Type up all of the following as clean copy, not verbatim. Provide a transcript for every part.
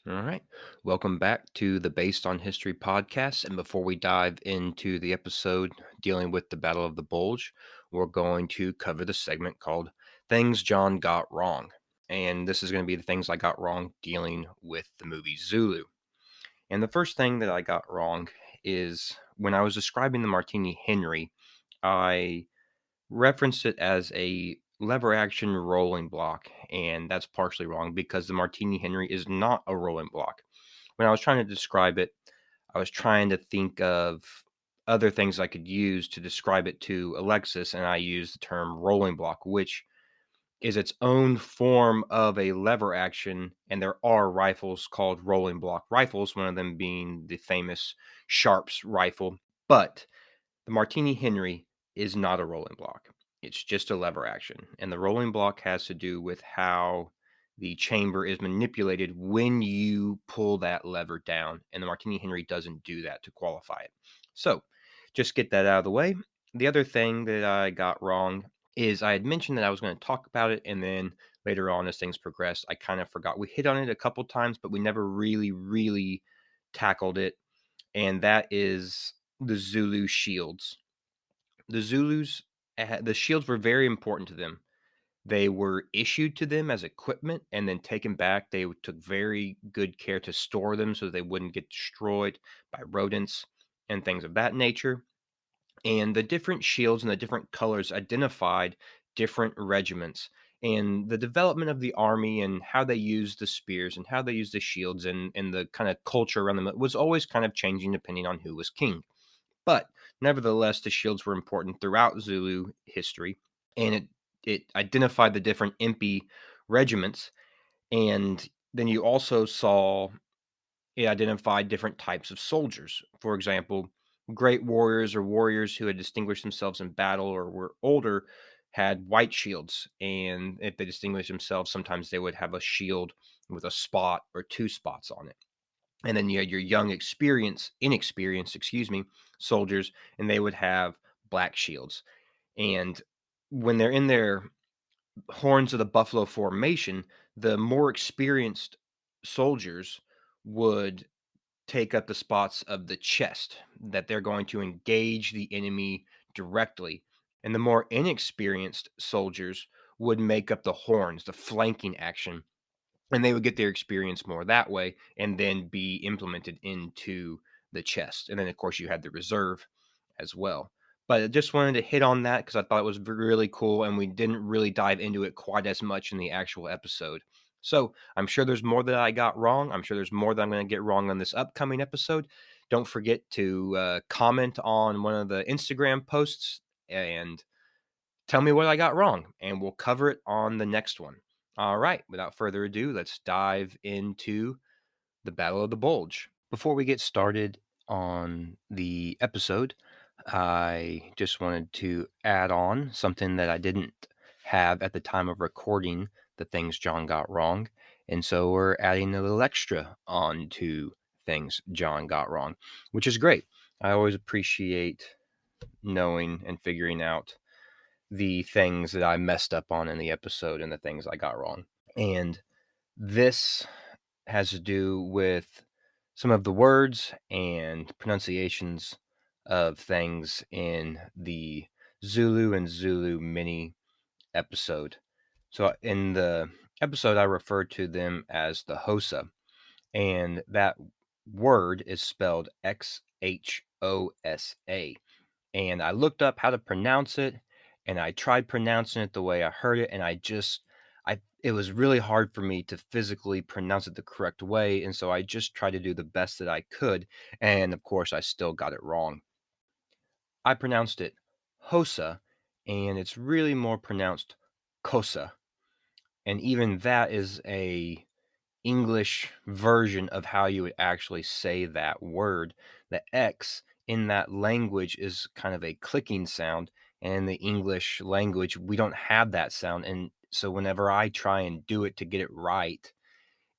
All right. Welcome back to the Based on History podcast. And before we dive into the episode dealing with the Battle of the Bulge, we're going to cover the segment called Things John Got Wrong. And this is going to be the things I got wrong dealing with the movie Zulu. And the first thing that I got wrong is when I was describing the Martini Henry, I referenced it as a lever action rolling block, and that's partially wrong because the Martini Henry is not a rolling block. When I was trying to describe it, I was trying to think of other things I could use to describe it to Alexis, and I used the term rolling block, which is its own form of a lever action. And there are rifles called rolling block rifles, one of them being the famous Sharps rifle. But the Martini Henry is not a rolling block. It's just a lever action. And the rolling block has to do with how the chamber is manipulated when you pull that lever down. And the Martini Henry doesn't do that to qualify it. So just get that out of the way. The other thing that I got wrong is I had mentioned that I was going to talk about it. And then later on, as things progressed, I kind of forgot. We hit on it a couple times, but we never really tackled it. And that is the Zulu Shields. The Zulus, the shields were very important to them. They were issued to them as equipment and then taken back. They took very good care to store them so they wouldn't get destroyed by rodents and things of that nature. And the different shields and the different colors identified different regiments. And the development of the army and how they used the spears and how they used the shields and the kind of culture around them was always kind of changing depending on who was king. But nevertheless, the shields were important throughout Zulu history, and it identified the different impi regiments. And then you also saw it identified different types of soldiers. For example, great warriors or warriors who had distinguished themselves in battle or were older had white shields. And if they distinguished themselves, sometimes they would have a shield with a spot or two spots on it. And then you had your young inexperienced, soldiers, and they would have black shields. And when they're in their horns of the buffalo formation, the more experienced soldiers would take up the spots of the chest that they're going to engage the enemy directly. And the more inexperienced soldiers would make up the horns, the flanking action, and they would get their experience more that way and then be implemented into the chest. And then, of course, you had the reserve as well. But I just wanted to hit on that because I thought it was really cool, and we didn't really dive into it quite as much in the actual episode. So I'm sure there's more that I got wrong. I'm sure there's more that I'm going to get wrong on this upcoming episode. Don't forget to comment on one of the Instagram posts and tell me what I got wrong, and we'll cover it on the next one. All right, without further ado, let's dive into the Battle of the Bulge. Before we get started on the episode, I just wanted to add on something that I didn't have at the time of recording the things John got wrong. And so we're adding a little extra on to things John got wrong, which is great. I always appreciate knowing and figuring out the things that I messed up on in the episode and the things I got wrong. And this has to do with some of the words and pronunciations of things in the Zulu and Zulu mini episode. So in the episode, I referred to them as the Hosa, and that word is spelled Xosa. And I looked up how to pronounce it, and I tried pronouncing it the way I heard it, and it was really hard for me to physically pronounce it the correct way, and so I just tried to do the best that I could, and of course I still got it wrong. I pronounced it Hosa, and it's really more pronounced Kosa, and even that is a English version of how you would actually say that word. The X in that language is kind of a clicking sound, and in the English language, we don't have that sound. And so whenever I try and do it to get it right,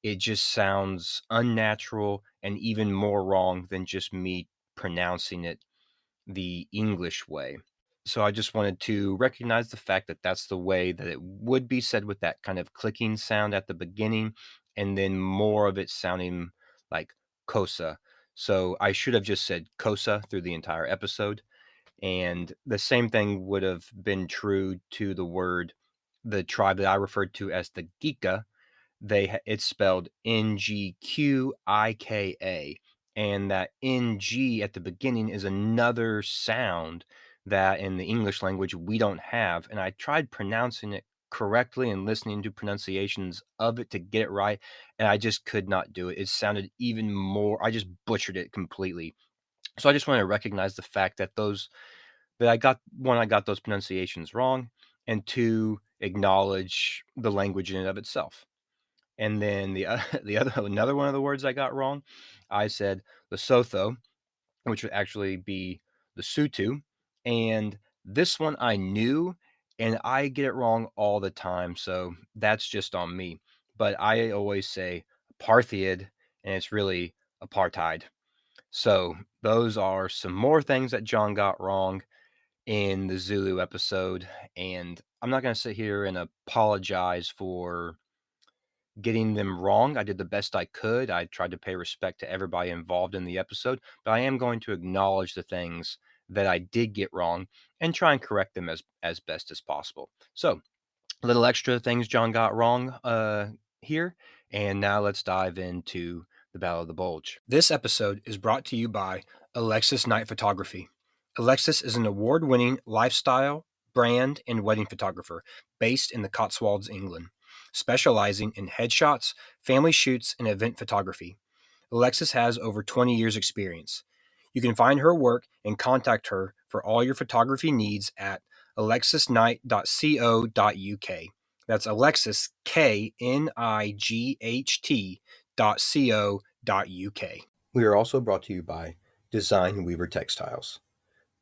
it just sounds unnatural and even more wrong than just me pronouncing it the English way. So I just wanted to recognize the fact that that's the way that it would be said with that kind of clicking sound at the beginning. and then more of it sounding like Kosa. So I should have just said Kosa through the entire episode. And the same thing would have been true to the tribe that I referred to as the Gika. It's spelled Ngqika, and that Ng at the beginning is another sound that in the English language we don't have. And I tried pronouncing it correctly and listening to pronunciations of it to get it right, and I just could not do it. It sounded even more. I just butchered it completely. So I just want to recognize the fact that I got those pronunciations wrong, and two, acknowledge the language in and of itself. And then another one of the words I got wrong, I said Lesotho, which would actually be Lesotho. And this one I knew, and I get it wrong all the time. So that's just on me. But I always say Parthiad, and it's really apartheid. So those are some more things that John got wrong in the Zulu episode. And I'm not going to sit here and apologize for getting them wrong. I did the best I could. I tried to pay respect to everybody involved in the episode, but I am going to acknowledge the things that I did get wrong and try and correct them as best as possible. So, little extra things John got wrong here, and now let's dive into the Battle of the Bulge. This episode is brought to you by Alexis Night Photography. Alexis is an award-winning lifestyle, brand, and wedding photographer based in the Cotswolds, England, specializing in headshots, family shoots, and event photography. Alexis has over 20 years experience. You can find her work and contact her for all your photography needs at alexisnight.co.uk. That's Alexis, KNIGHT.co.uk. We are also brought to you by Design Weaver Textiles.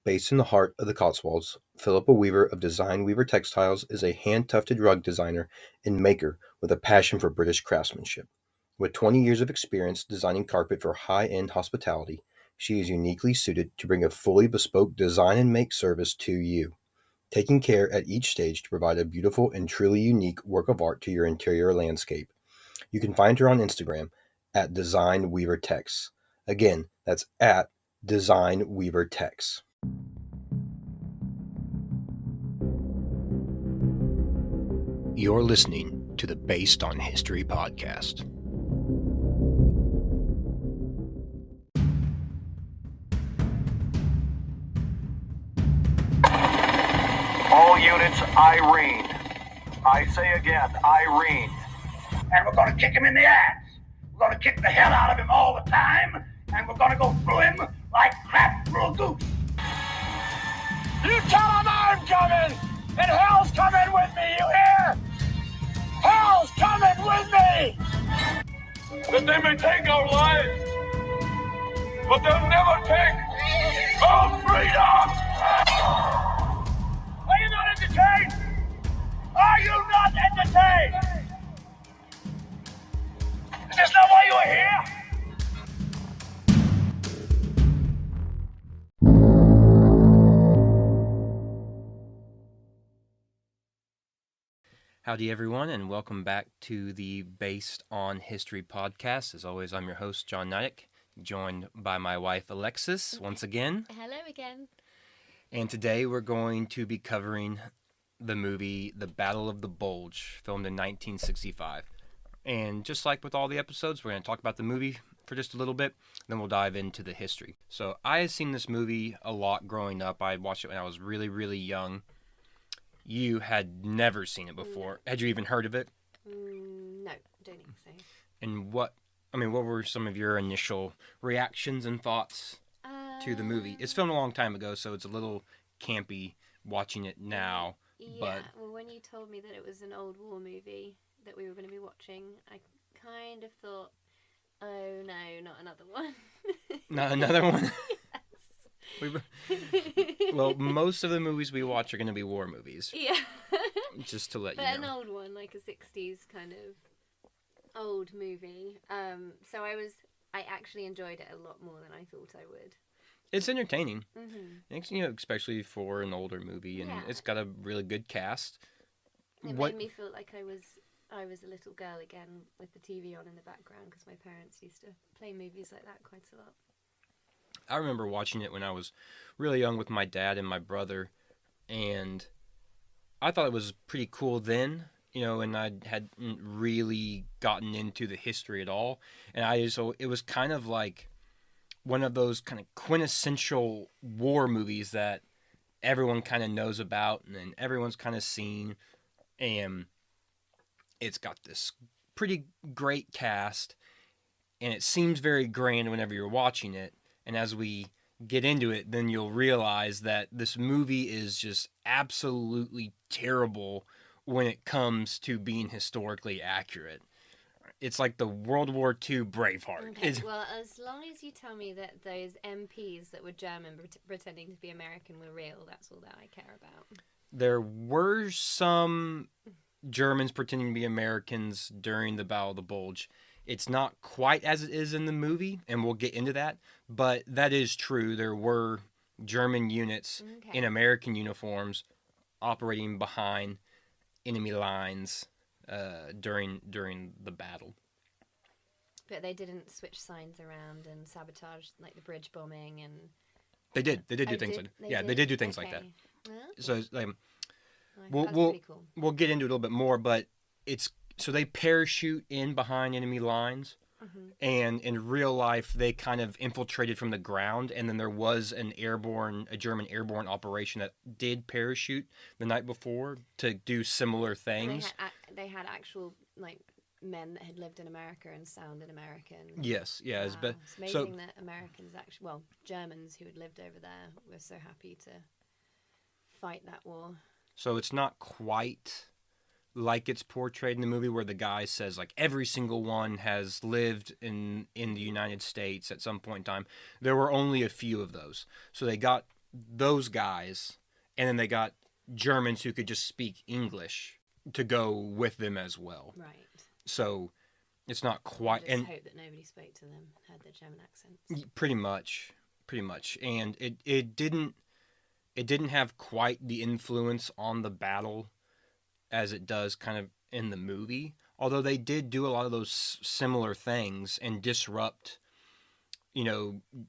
Based in the heart of the Cotswolds, Philippa Weaver of Design Weaver Textiles is a hand-tufted rug designer and maker with a passion for British craftsmanship. With 20 years of experience designing carpet for high-end hospitality, she is uniquely suited to bring a fully bespoke design and make service to you, taking care at each stage to provide a beautiful and truly unique work of art to your interior landscape. You can find her on Instagram at Design Weaver Tex. Again, that's at Design Weaver Tex. You're listening to the Based on History podcast. All units, Irene. I say again, Irene. And we're going to kick him in the ass. We're going to kick the hell out of him all the time, and we're going to go through him like crap through a goose. You tell him I'm coming, and hell's coming with me, you hear? Hell's coming with me! That they may take our lives, but they'll never take our freedom! Are you not entertained? Are you not entertained? Is this not why you are here? Howdy, everyone, and welcome back to the Based on History podcast. As always, I'm your host, John Nyack, joined by my wife, Alexis, once again. Hello again. And today we're going to be covering the movie The Battle of the Bulge, filmed in 1965. And just like with all the episodes, we're going to talk about the movie for just a little bit, then we'll dive into the history. So I had seen this movie a lot growing up. I watched it when I was really, really young. You had never seen it before. No. Had you even heard of it? No, don't think so. And what were some of your initial reactions and thoughts to the movie? It's filmed a long time ago, so it's a little campy watching it now. Yeah, but well, when you told me that it was an old war movie that we were going to be watching, I kind of thought, oh no, not another one. Not another one? Yes. Well, most of the movies we watch are going to be war movies. Yeah. Just to let but you know. An old one, like a 60s kind of old movie. So I actually enjoyed it a lot more than I thought I would. It's entertaining. Mm-hmm. Especially for an older movie, and Yeah. it's got a really good cast. It made me feel like I was I was a little girl again with the TV on in the background because my parents used to play movies like that quite a lot. I remember watching it when I was really young with my dad and my brother, and I thought it was pretty cool then, and I hadn't really gotten into the history at all. And so it was kind of like one of those kind of quintessential war movies that everyone kind of knows about and then everyone's kind of seen. And it's got this pretty great cast, and it seems very grand whenever you're watching it. And as we get into it, then you'll realize that this movie is just absolutely terrible when it comes to being historically accurate. It's like the World War II Braveheart. Okay, well, as long as you tell me that those MPs that were German pretending to be American were real, that's all that I care about. There were some Germans pretending to be Americans during the Battle of the Bulge. It's not quite as it is in the movie, and we'll get into that, but that is true. There were German units in American uniforms operating behind enemy lines during the battle. But they didn't switch signs around and sabotage like the bridge bombing and. They did do things like that. Yeah, they did do things like that. So we'll get into it a little bit more, but so they parachute in behind enemy lines, and in real life they kind of infiltrated from the ground, and then there was a German airborne operation that did parachute the night before to do similar things. And they had actual like men that had lived in America and sounded American. Yes, yeah. Wow. It's amazing that Americans Germans who had lived over there were so happy to fight that war. So it's not quite like it's portrayed in the movie where the guy says like every single one has lived in the United States at some point in time. There were only a few of those. So they got those guys, and then they got Germans who could just speak English to go with them as well. Right. So it's not quite. I just hope that nobody spoke to them, had their German accents. Pretty much. And it didn't have quite the influence on the battle as it does kind of in the movie. Although they did do a lot of those similar things and disrupt,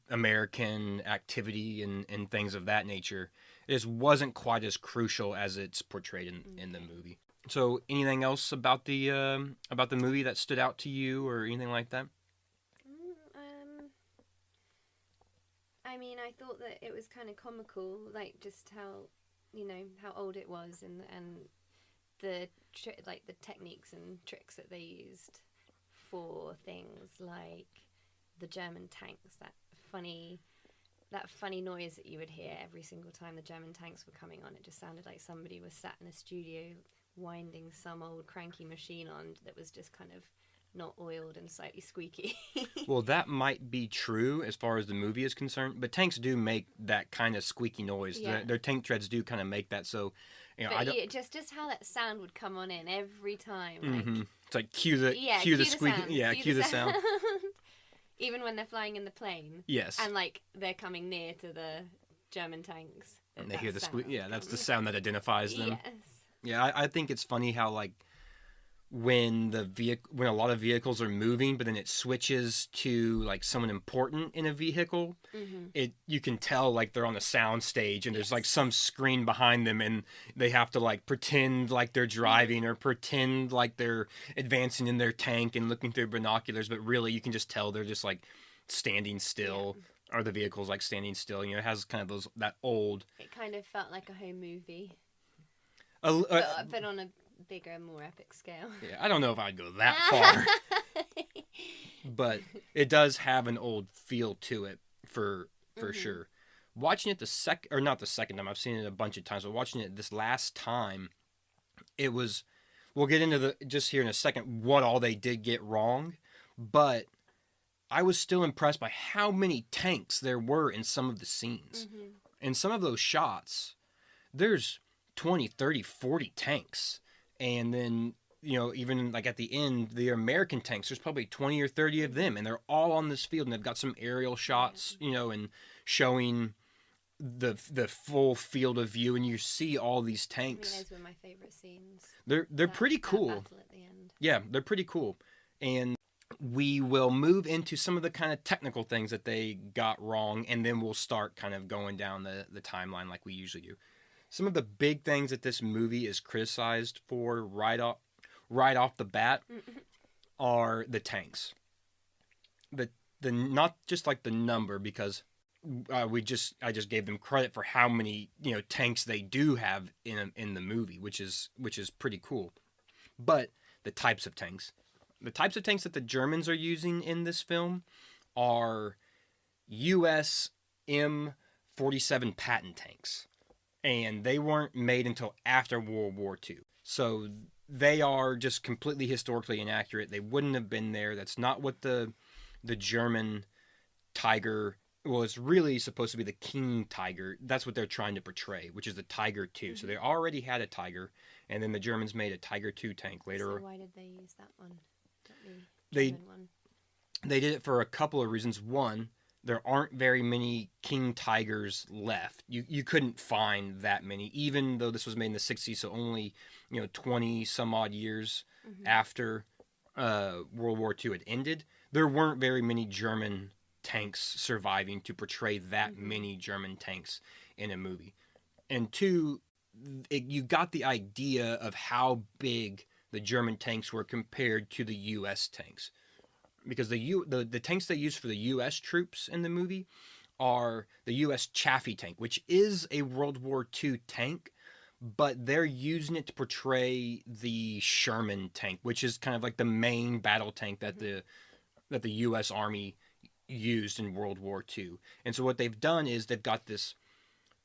American activity and things of that nature. It just wasn't quite as crucial as it's portrayed in the movie. So, anything else about the movie that stood out to you, or anything like that? I mean, I thought that it was kind of comical, like just how old it was, and the techniques and tricks that they used for things like the German tanks. That funny noise that you would hear every single time the German tanks were coming on. It just sounded like somebody was sat in a studio winding some old cranky machine on that was just kind of not oiled and slightly squeaky. Well, that might be true as far as the movie is concerned, but tanks do make that kind of squeaky noise. Yeah. Their tank treads do kind of make that. So, just how that sound would come on in every time. Mm-hmm. It's like cue the squeaky. Sound. Yeah, cue the sound. Even when they're flying in the plane. Yes. And like they're coming near to the German tanks. And they hear the squeak. Yeah, that's the sound that identifies them. Yes. Yeah, I think it's funny how like when a lot of vehicles are moving, but then it switches to like someone important in a vehicle, you can tell like they're on a sound stage and there's like some screen behind them and they have to like pretend like they're driving or pretend like they're advancing in their tank and looking through binoculars, but really you can just tell they're just like standing still. Yeah. Or the vehicle's like standing still. It has kind of that old. It kind of felt like a home movie. But on a bigger, more epic scale. Yeah, I don't know if I'd go that far. But it does have an old feel to it for sure. Watching it not the second time, I've seen it a bunch of times, but watching it this last time, it was, we'll get into just here in a second, what all they did get wrong, but I was still impressed by how many tanks there were in some of the scenes. In some of those shots, there's 20, 30, 40 tanks. And then, even like at the end, the American tanks, there's probably 20 or 30 of them. And they're all on this field. And they've got some aerial shots, and showing the full field of view, and you see all these tanks. Those were my favorite scenes. They're pretty cool. That battle at the end. Yeah, they're pretty cool. And we will move into some of the kind of technical things that they got wrong, and then we'll start kind of going down the timeline like we usually do. Some of the big things that this movie is criticized for right off the bat are the tanks. The not just like the number, because I just gave them credit for how many tanks they do have in the movie, which is pretty cool. But the types of tanks that the Germans are using in this film are US M47 Patton tanks, and they weren't made until after World War II. So they are just completely historically inaccurate. They wouldn't have been there. That's not what the German Tiger. Well, it's really supposed to be the King Tiger. That's what they're trying to portray, which is the Tiger II. So they already had a Tiger, and then the Germans made a Tiger II tank later. So why did they use that one? They did it for a couple of reasons. One, there aren't very many King Tigers left. You couldn't find that many, even though this was made in the 60s, so only 20 some odd years after World War II had ended. There weren't very many German tanks surviving to portray that many German tanks in a movie. And two, you got the idea of how big the German tanks were compared to the U.S. tanks. Because the tanks they use for the U.S. troops in the movie are the U.S. Chaffee tank, which is a World War II tank, but they're using it to portray the Sherman tank, which is kind of like the main battle tank that the U.S. Army used in World War II. And so what they've done is they've got this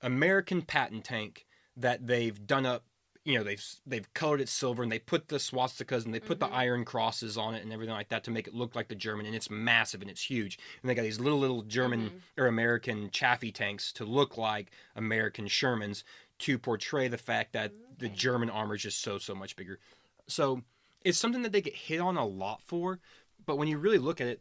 American Patton tank that they've done up, they've colored it silver, and they put the swastikas and they put the iron crosses on it and everything like that to make it look like the German, and it's massive and it's huge. And they got these little German or American Chaffee tanks to look like American Shermans to portray the fact that the German armor is just so much bigger. So it's something that they get hit on a lot for, but when you really look at it,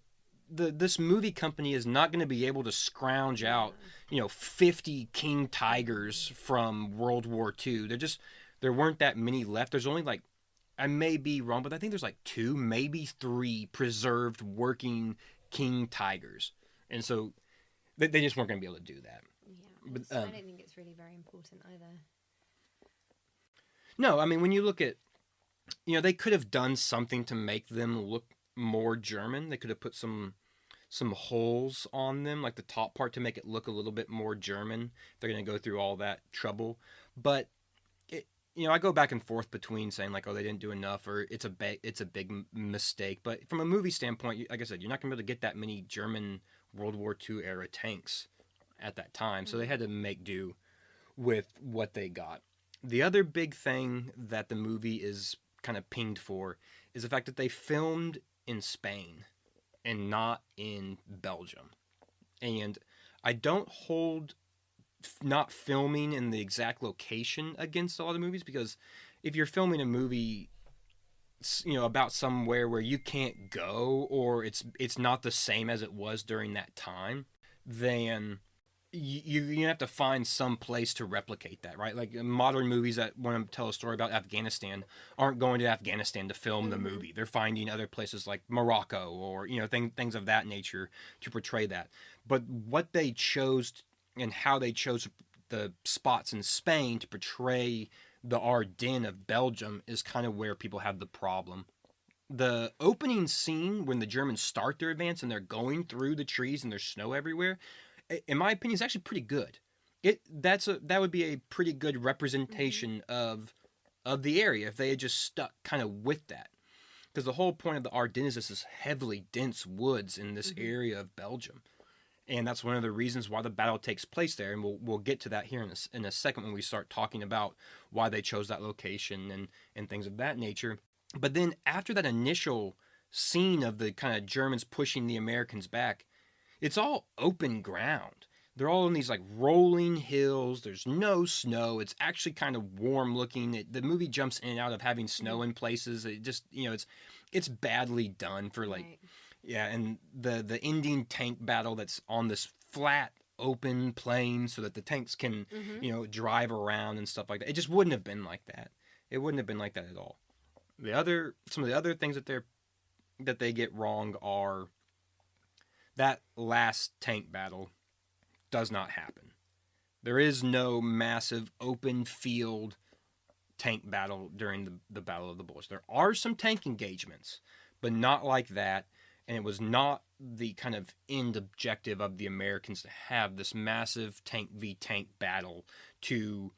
this movie company is not going to be able to scrounge out 50 King Tigers from World War II. There weren't that many left. There's only I may be wrong, but I think there's 2, maybe 3 preserved working King Tigers. And so they just weren't going to be able to do that. Yeah, but, I don't think it's really very important either. No, I mean, when you look at, they could have done something to make them look more German. They could have put some holes on them, like the top part, to make it look a little bit more German. They're going to go through all that trouble. But I go back and forth between saying they didn't do enough, or it's a big mistake. But from a movie standpoint, like I said, you're not going to be able to get that many German World War II era tanks at that time. So they had to make do with what they got. The other big thing that the movie is kind of pinged for is the fact that they filmed in Spain and not in Belgium. And I don't hold not filming in the exact location against a lot of movies, because if you're filming a movie about somewhere where you can't go, or it's not the same as it was during that time, then you have to find some place to replicate that, right? Like modern movies that want to tell a story about Afghanistan aren't going to Afghanistan to film the movie. They're finding other places like Morocco or things of that nature to portray that. But what they chose and how they chose the spots in Spain to portray the Ardennes of Belgium is kind of where people have the problem. The opening scene when the Germans start their advance and they're going through the trees and there's snow everywhere, in my opinion, is actually pretty good. That would be a pretty good representation of the area if they had just stuck kind of with that. Because the whole point of the Ardennes is this heavily dense woods in this area of Belgium. And that's one of the reasons why the battle takes place there. And we'll get to that here in a second when we start talking about why they chose that location and things of that nature. But then after that initial scene of the kind of Germans pushing the Americans back, it's all open ground. They're all in these rolling hills. There's no snow. It's actually kind of warm looking. The movie jumps in and out of having snow in places. It just, it's badly done for right. Yeah, and the ending tank battle that's on this flat open plains so that the tanks can, Mm-hmm. drive around and stuff like that. It just wouldn't have been like that. It wouldn't have been like that at all. Some of the other things that they get wrong are that last tank battle does not happen. There is no massive open field tank battle during the Battle of the Bulge. There are some tank engagements, but not like that. And it was not the kind of end objective of the Americans to have this massive tank v tank battle to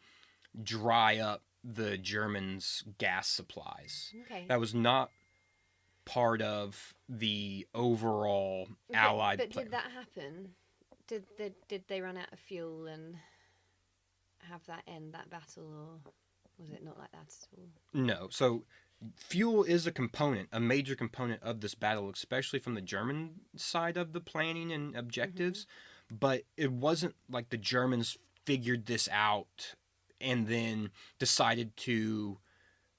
dry up the Germans' gas supplies. Okay. That was not part of the overall Allied But plan. did that happen? Did they run out of fuel and have that end that battle, or was it not like that at all? No. So fuel is a major component of this battle, especially from the German side of the planning and objectives. But it wasn't like the Germans figured this out and then decided to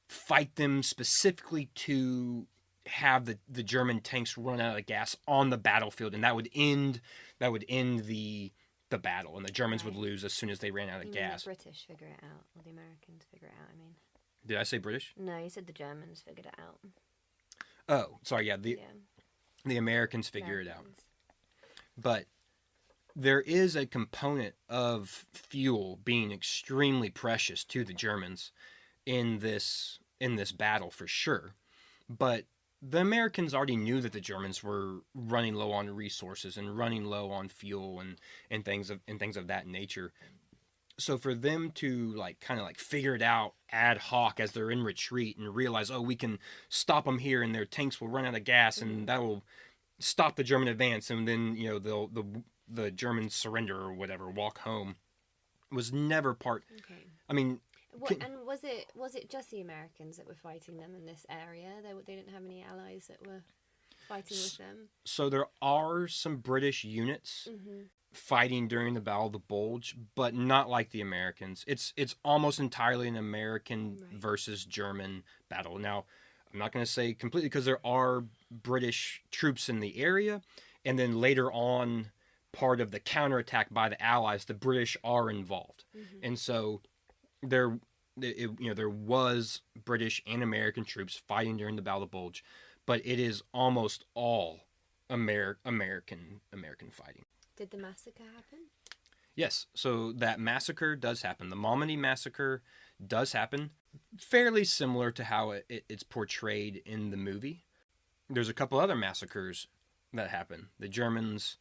fight them specifically to have the German tanks run out of gas on the battlefield, and that would end the battle, and the Germans would lose as soon as they ran out of You gas. mean the British figure it out, or the Americans figure it out? I mean, Did I say British? no, you said the Germans figured it out. Oh, sorry. Yeah, the Americans figure it out. Americans. But there is a component of fuel being extremely precious to the Germans in this battle for sure. But the Americans already knew that the Germans were running low on resources and running low on fuel and things of that nature. So for them to kind of figure it out ad hoc as they're in retreat and realize, oh, we can stop them here and their tanks will run out of gas and that will stop the German advance, and then the Germans surrender or whatever, walk home, was never part. Okay. I mean, And was it just the Americans that were fighting them in this area? They didn't have any allies that were fighting with them. so there are some British units fighting during the Battle of the Bulge, but not like the Americans. It's almost entirely an American versus German battle. Now, I'm not going to say completely because there are British troops in the area, and then later on, part of the counterattack by the Allies, the British are involved, and so there was British and American troops fighting during the Battle of the Bulge, but it is almost all American fighting. Did the massacre happen? Yes, so that massacre does happen. The Malmedy massacre does happen, fairly similar to how it's portrayed in the movie. There's a couple other massacres that happen. The Germans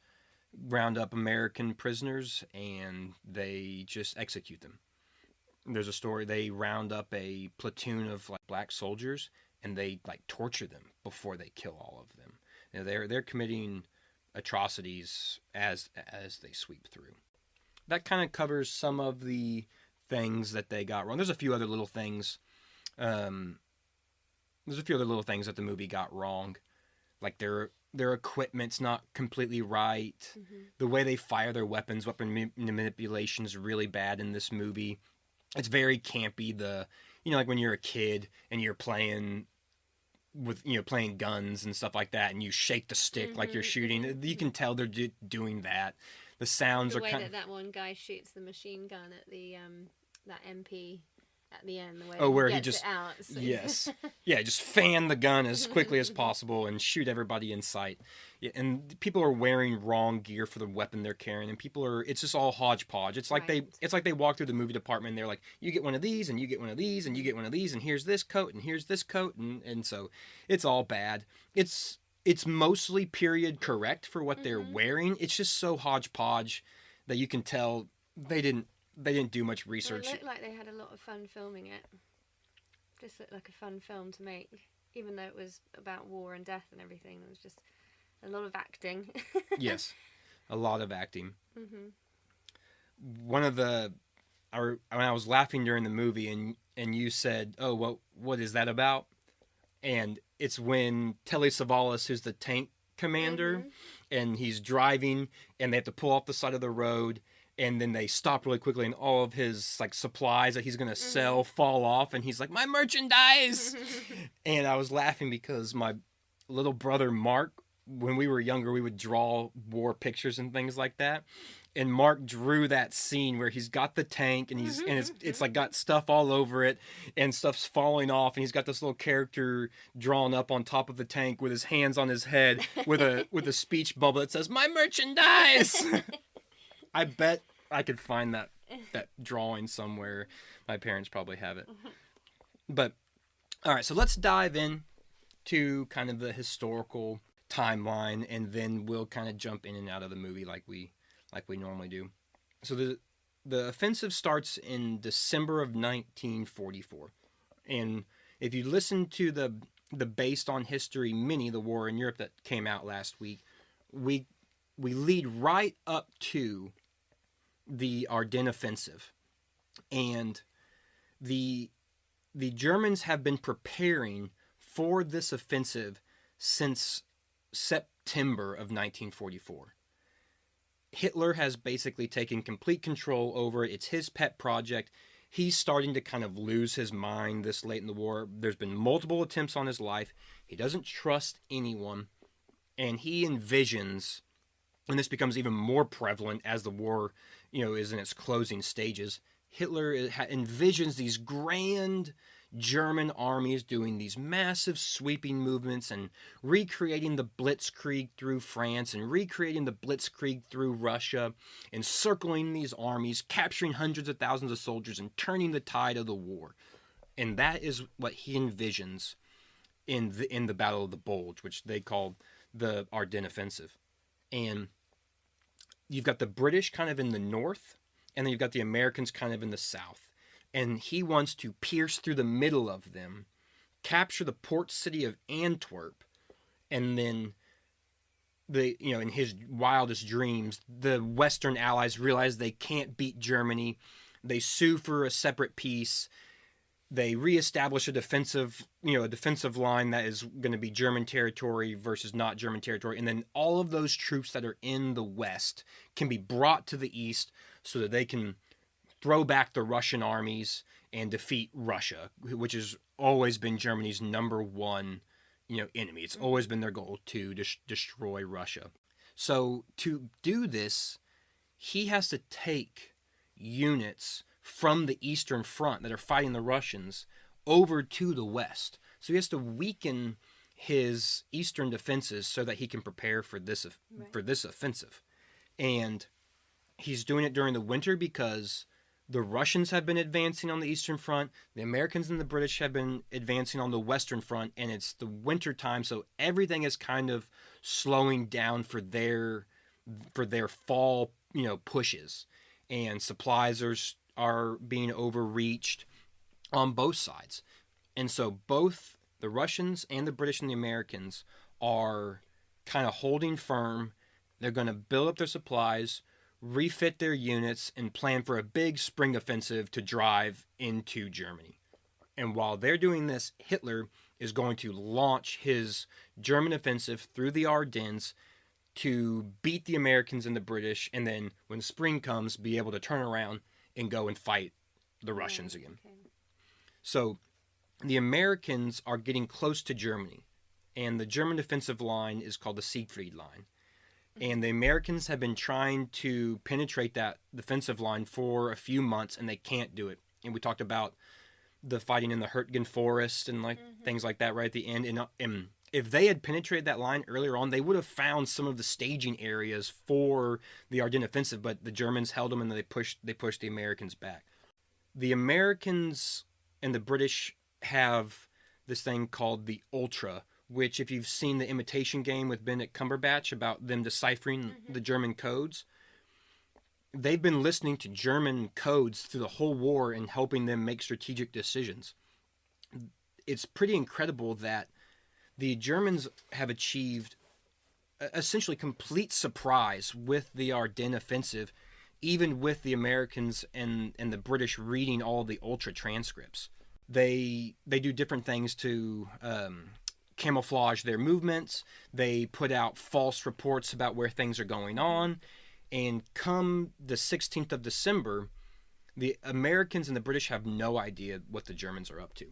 round up American prisoners and they just execute them. There's a story, they round up a platoon of black soldiers and they torture them before they kill all of them. They're committing atrocities as they sweep through. That kind of covers some of the things that they got wrong. There's a few other little things. That the movie got wrong, like their equipment's not completely right. The way they fire their weapon manipulation is really bad in this movie. It's very campy. Like when you're a kid and you're playing with playing guns and stuff like that, and you shake the stick like you're shooting. You can tell they're doing that. The sounds the are way kind. that one guy shoots the machine gun at the that MP at the end. The way where he he gets just it out. So. yes, yeah, just fan the gun as quickly as possible and shoot everybody in sight. Yeah, and people are wearing wrong gear for the weapon they're carrying, and it's just all hodgepodge. It's like they walk through the movie department and they're like, you get one of these and you get one of these and you get one of these and here's this coat and here's this coat, and so it's all bad. It's mostly period correct for what they're wearing. It's just so hodgepodge that you can tell they didn't do much research. Well, it looked like they had a lot of fun filming it. Just looked like a fun film to make, even though it was about war and death and everything. It was just a lot of acting. Yes, a lot of acting. Mm-hmm. When I was laughing during the movie, and you said, "Oh, what is that about?" And it's when Telly Savalas, who's the tank commander, and he's driving, and they have to pull off the side of the road. And then they stop really quickly, and all of his supplies that he's gonna sell fall off, and he's like, "My merchandise!" And I was laughing because my little brother Mark when we were younger, we would draw war pictures and things like that. And Mark drew that scene where he's got the tank and it's like got stuff all over it and stuff's falling off, and he's got this little character drawn up on top of the tank with his hands on his head with a speech bubble that says "My merchandise." I bet I could find that drawing somewhere. My parents probably have it. But all right, so let's dive in to kind of the historical timeline, and then we'll kind of jump in and out of the movie like we normally do. So the offensive starts in December of 1944. And if you listen to the Based on History mini, the war in Europe that came out last week, we lead right up to the Ardennes offensive. And the Germans have been preparing for this offensive since September of 1944. Hitler has basically taken complete control over it. It's his pet project. He's starting to kind of lose his mind this late in the war. There's been multiple attempts on his life. He doesn't trust anyone. And he envisions, and this becomes even more prevalent as the war, is in its closing stages, Hitler envisions these grand German armies doing these massive sweeping movements and recreating the Blitzkrieg through France and recreating the Blitzkrieg through Russia, encircling these armies, capturing hundreds of thousands of soldiers, and turning the tide of the war. And that is what he envisions in the Battle of the Bulge, which they call the Ardennes offensive. And you've got the British kind of in the north, and then you've got the Americans kind of in the south. And he wants to pierce through the middle of them, capture the port city of Antwerp, and then in his wildest dreams, the Western Allies realize they can't beat Germany. They sue for a separate peace. They reestablish a defensive line that is going to be German territory versus not German territory, and then all of those troops that are in the West can be brought to the East so that they can throw back the Russian armies and defeat Russia, which has always been Germany's number one, enemy. It's always been their goal to destroy Russia. So to do this, he has to take units from the Eastern Front that are fighting the Russians over to the West. So he has to weaken his Eastern defenses so that he can prepare for this offensive. And he's doing it during the winter because the Russians have been advancing on the Eastern Front. The Americans and the British have been advancing on the Western Front, and it's the winter time, so everything is kind of slowing down for their fall, pushes, and supplies are being overreached on both sides. And so both the Russians and the British and the Americans are kind of holding firm. They're going to build up their supplies, refit their units, and plan for a big spring offensive to drive into Germany. And while they're doing this, Hitler is going to launch his German offensive through the Ardennes to beat the Americans and the British, and then when spring comes, be able to turn around and go and fight the Russians again. Okay. So the Americans are getting close to Germany, and the German defensive line is called the Siegfried Line. And the Americans have been trying to penetrate that defensive line for a few months, and they can't do it. And we talked about the fighting in the Hurtgen Forest and things like that right at the end. And if they had penetrated that line earlier on, they would have found some of the staging areas for the Ardennes offensive, but the Germans held them and they pushed the Americans back. The Americans and the British have this thing called the Ultra, which, if you've seen The Imitation Game with Benedict Cumberbatch about them deciphering the German codes, they've been listening to German codes through the whole war and helping them make strategic decisions. It's pretty incredible that the Germans have achieved essentially complete surprise with the Ardennes offensive, even with the Americans and the British reading all the Ultra transcripts. They do different things to camouflage their movements. They put out false reports about where things are going on. And come the 16th of December, the Americans and the British have no idea what the Germans are up to.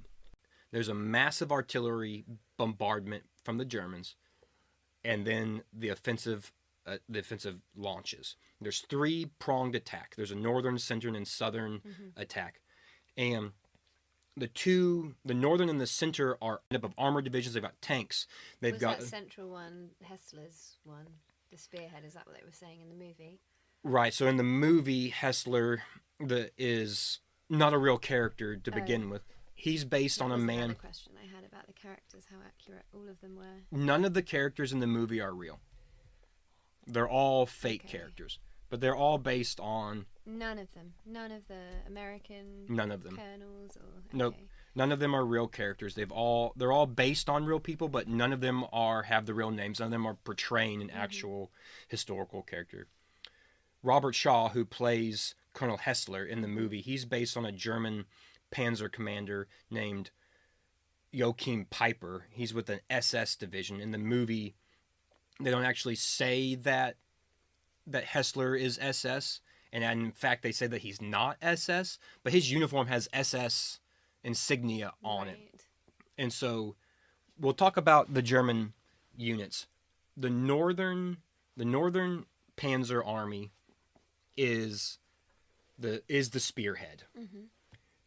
There's a massive artillery bombardment from the Germans. and then the offensive launches. There's 3-pronged attack. There's a northern, central, and southern attack, and the northern and the center are made up of armored divisions. They've got tanks. They've got that central one, Hessler's one, the spearhead. Is that what they were saying in the movie? Right. So in the movie, Hessler is not a real character to begin with. He's based on a man. Another question I had about the characters, how accurate all of them were. None of the characters in the movie are real. They're all fake characters, but they're all based on. None of them. None of the American. None of them. Colonels or. Okay. Nope. None of them are real characters. They're all based on real people, but none of them have the real names. None of them are portraying an actual historical character. Robert Shaw, who plays Colonel Hessler in the movie, he's based on a German Panzer commander named Joachim Piper. He's with an SS division. In the movie, they don't actually say that Hessler is SS, and in fact, they say that he's not SS, but his uniform has SS insignia on it. And so, we'll talk about the German units. The northern Panzer Army is the spearhead,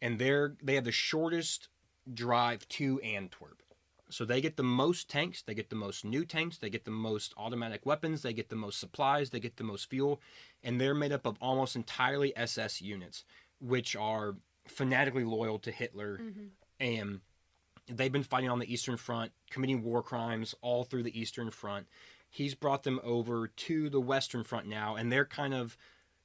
and they have the shortest drive to Antwerp. So they get the most tanks, they get the most new tanks, they get the most automatic weapons, they get the most supplies, they get the most fuel, and they're made up of almost entirely SS units, which are fanatically loyal to Hitler, and they've been fighting on the Eastern Front, committing war crimes all through the Eastern Front. He's brought them over to the Western Front now, and they're kind of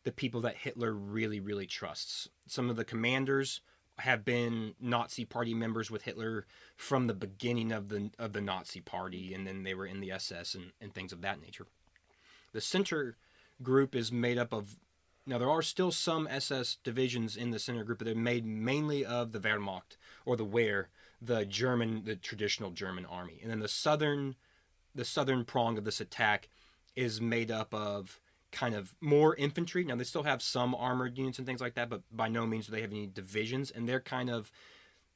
the people that Hitler really, really trusts. Some of the commanders have been Nazi Party members with Hitler from the beginning of the Nazi Party, and then they were in the SS and things of that nature. The center group is made up of, now there are still some SS divisions in the center group, but they're made mainly of the Wehrmacht, or the Wehr, the traditional German army. And then the southern prong of this attack is made up of kind of more infantry. Now, they still have some armored units and things like that, but by no means do they have any divisions, and they're kind of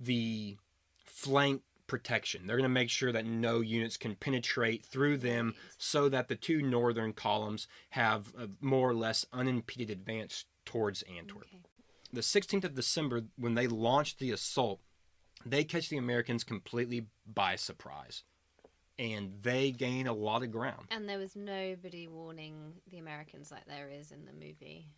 the flank protection. They're going to make sure that no units can penetrate through them, so that the two northern columns have a more or less unimpeded advance towards Antwerp. Okay. The 16th of December, when they launch the assault, they catch the Americans completely by surprise, and they gain a lot of ground. And there was nobody warning the Americans like there is in the movie,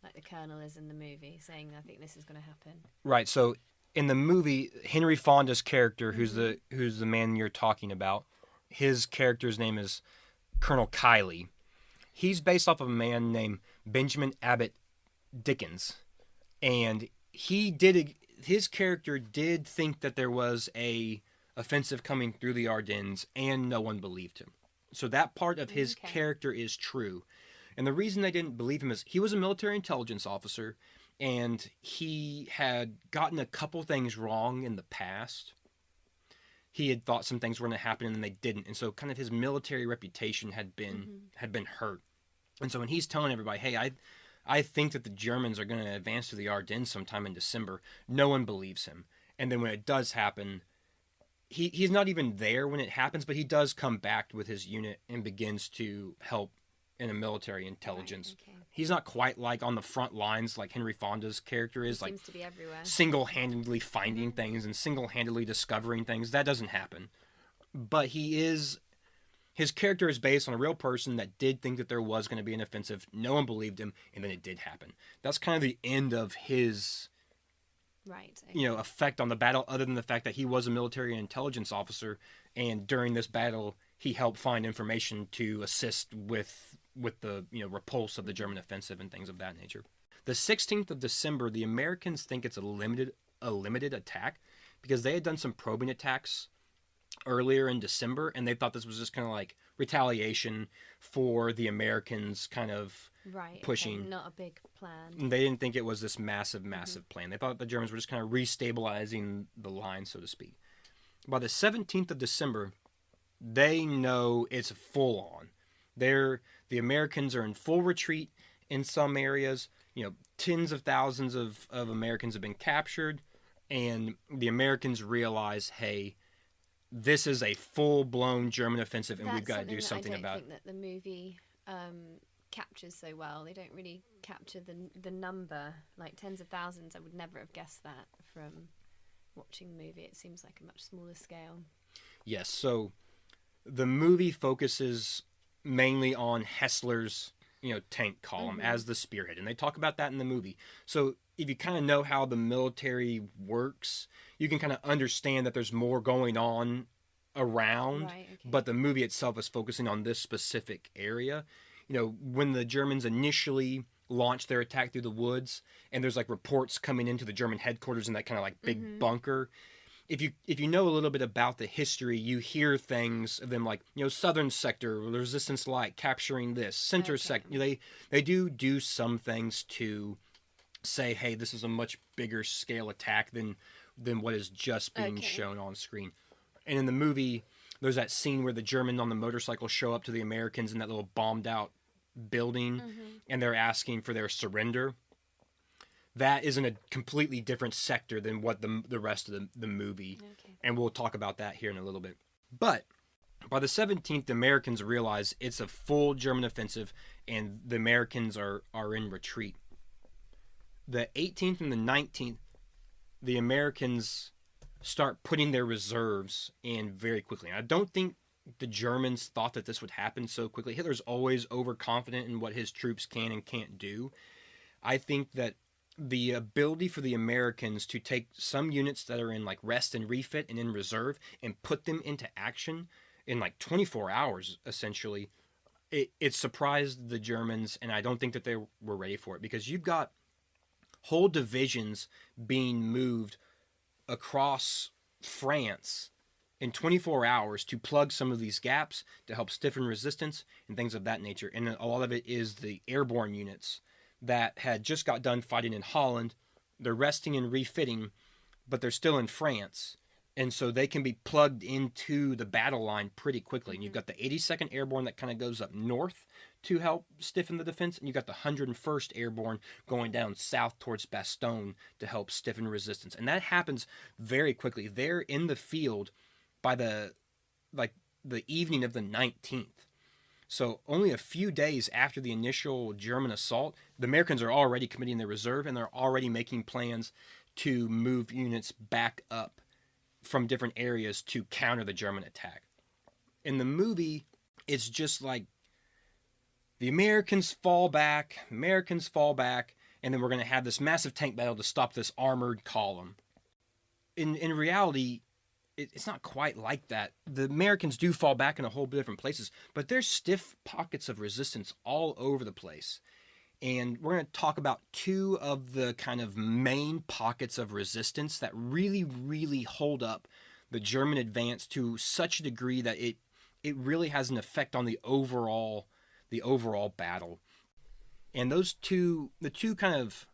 like the colonel is in the movie, saying, I think this is going to happen. Right, so in the movie, Henry Fonda's character, who's the man you're talking about, his character's name is Colonel Kiley. He's based off of a man named Benjamin Abbott Dickens, and his character did think that there was a offensive coming through the Ardennes, and no one believed him. So that part of his character is true. And the reason they didn't believe him is he was a military intelligence officer, and he had gotten a couple things wrong in the past. He had thought some things were going to happen, and they didn't. And so kind of his military reputation had been hurt. And so when he's telling everybody, hey, I think that the Germans are going to advance to the Ardennes sometime in December, no one believes him. And then when it does happen, he's not even there when it happens, but he does come back with his unit and begins to help in a military intelligence. Right, okay. He's not quite like on the front lines like Henry Fonda's character is, seems to be everywhere, single-handedly finding things and single-handedly discovering things. That doesn't happen. But his character is based on a real person that did think that there was going to be an offensive. No one believed him, and then it did happen. That's kind of the end of his effect on the battle, other than the fact that he was a military intelligence officer, and during this battle he helped find information to assist with the repulse of the German offensive and things of that nature. The 16th of December, the Americans think it's a limited attack because they had done some probing attacks earlier in December, and they thought this was just kind of like retaliation for the Americans kind of pushing. Okay, not a big plan. They didn't think it was this massive plan. They thought the Germans were just kind of restabilizing the line, so to speak. By the 17th of December, they know it's full on. The Americans are in full retreat in some areas. Tens of thousands of Americans have been captured, and the Americans realize, hey, this is a full-blown German offensive, and That's we've got to do something that I about don't think that the movie captures so well. They don't really capture the number, like tens of thousands. I would never have guessed that from watching the movie. It seems like a much smaller scale. Yes, so the movie focuses mainly on Hessler's, tank column as the spearhead, and they talk about that in the movie. So if you kind of know how the military works, you can kind of understand that there's more going on around, Right, okay. but the movie itself is focusing on this specific area. When the Germans initially launched their attack through the woods, and there's like reports coming into the German headquarters in that kind of like big bunker. If you know a little bit about the history, you hear things of them like, southern sector, resistance light, capturing this, center sector. They do some things to say, hey, this is a much bigger scale attack than what is just being shown on screen. And in the movie, there's that scene where the Germans on the motorcycle show up to the Americans in that little bombed out building, and they're asking for their surrender. That is in a completely different sector than what the rest of the movie. Okay. And we'll talk about that here in a little bit. But by the 17th, the Americans realize it's a full German offensive, and the Americans are in retreat. The 18th and the 19th, the Americans start putting their reserves in very quickly. And I don't think the Germans thought that this would happen so quickly. Hitler's always overconfident in what his troops can and can't do. I think that the ability for the Americans to take some units that are in like rest and refit and in reserve and put them into action in like 24 hours, essentially, it surprised the Germans, and I don't think that they were ready for it, because you've got whole divisions being moved across France in 24 hours to plug some of these gaps, to help stiffen resistance and things of that nature. And a lot of it is the airborne units that had just got done fighting in Holland. They're resting and refitting, but they're still in France. And so they can be plugged into the battle line pretty quickly. And you've got the 82nd Airborne that kind of goes up north to help stiffen the defense. And you've got the 101st Airborne going down south towards Bastogne to help stiffen resistance. And that happens very quickly. They're in the field by the evening of the 19th. So only a few days after the initial German assault, the Americans are already committing their reserve, and they're already making plans to move units back up from different areas to counter the German attack. In the movie, it's just like the Americans fall back, and then we're going to have this massive tank battle to stop this armored column. In reality, it's not quite like that. The Americans do fall back in a whole bit different places, but there's stiff pockets of resistance all over the place. And we're going to talk about two of the kind of main pockets of resistance that really, really hold up the German advance to such a degree that it really has an effect on the overall battle. And the two kind of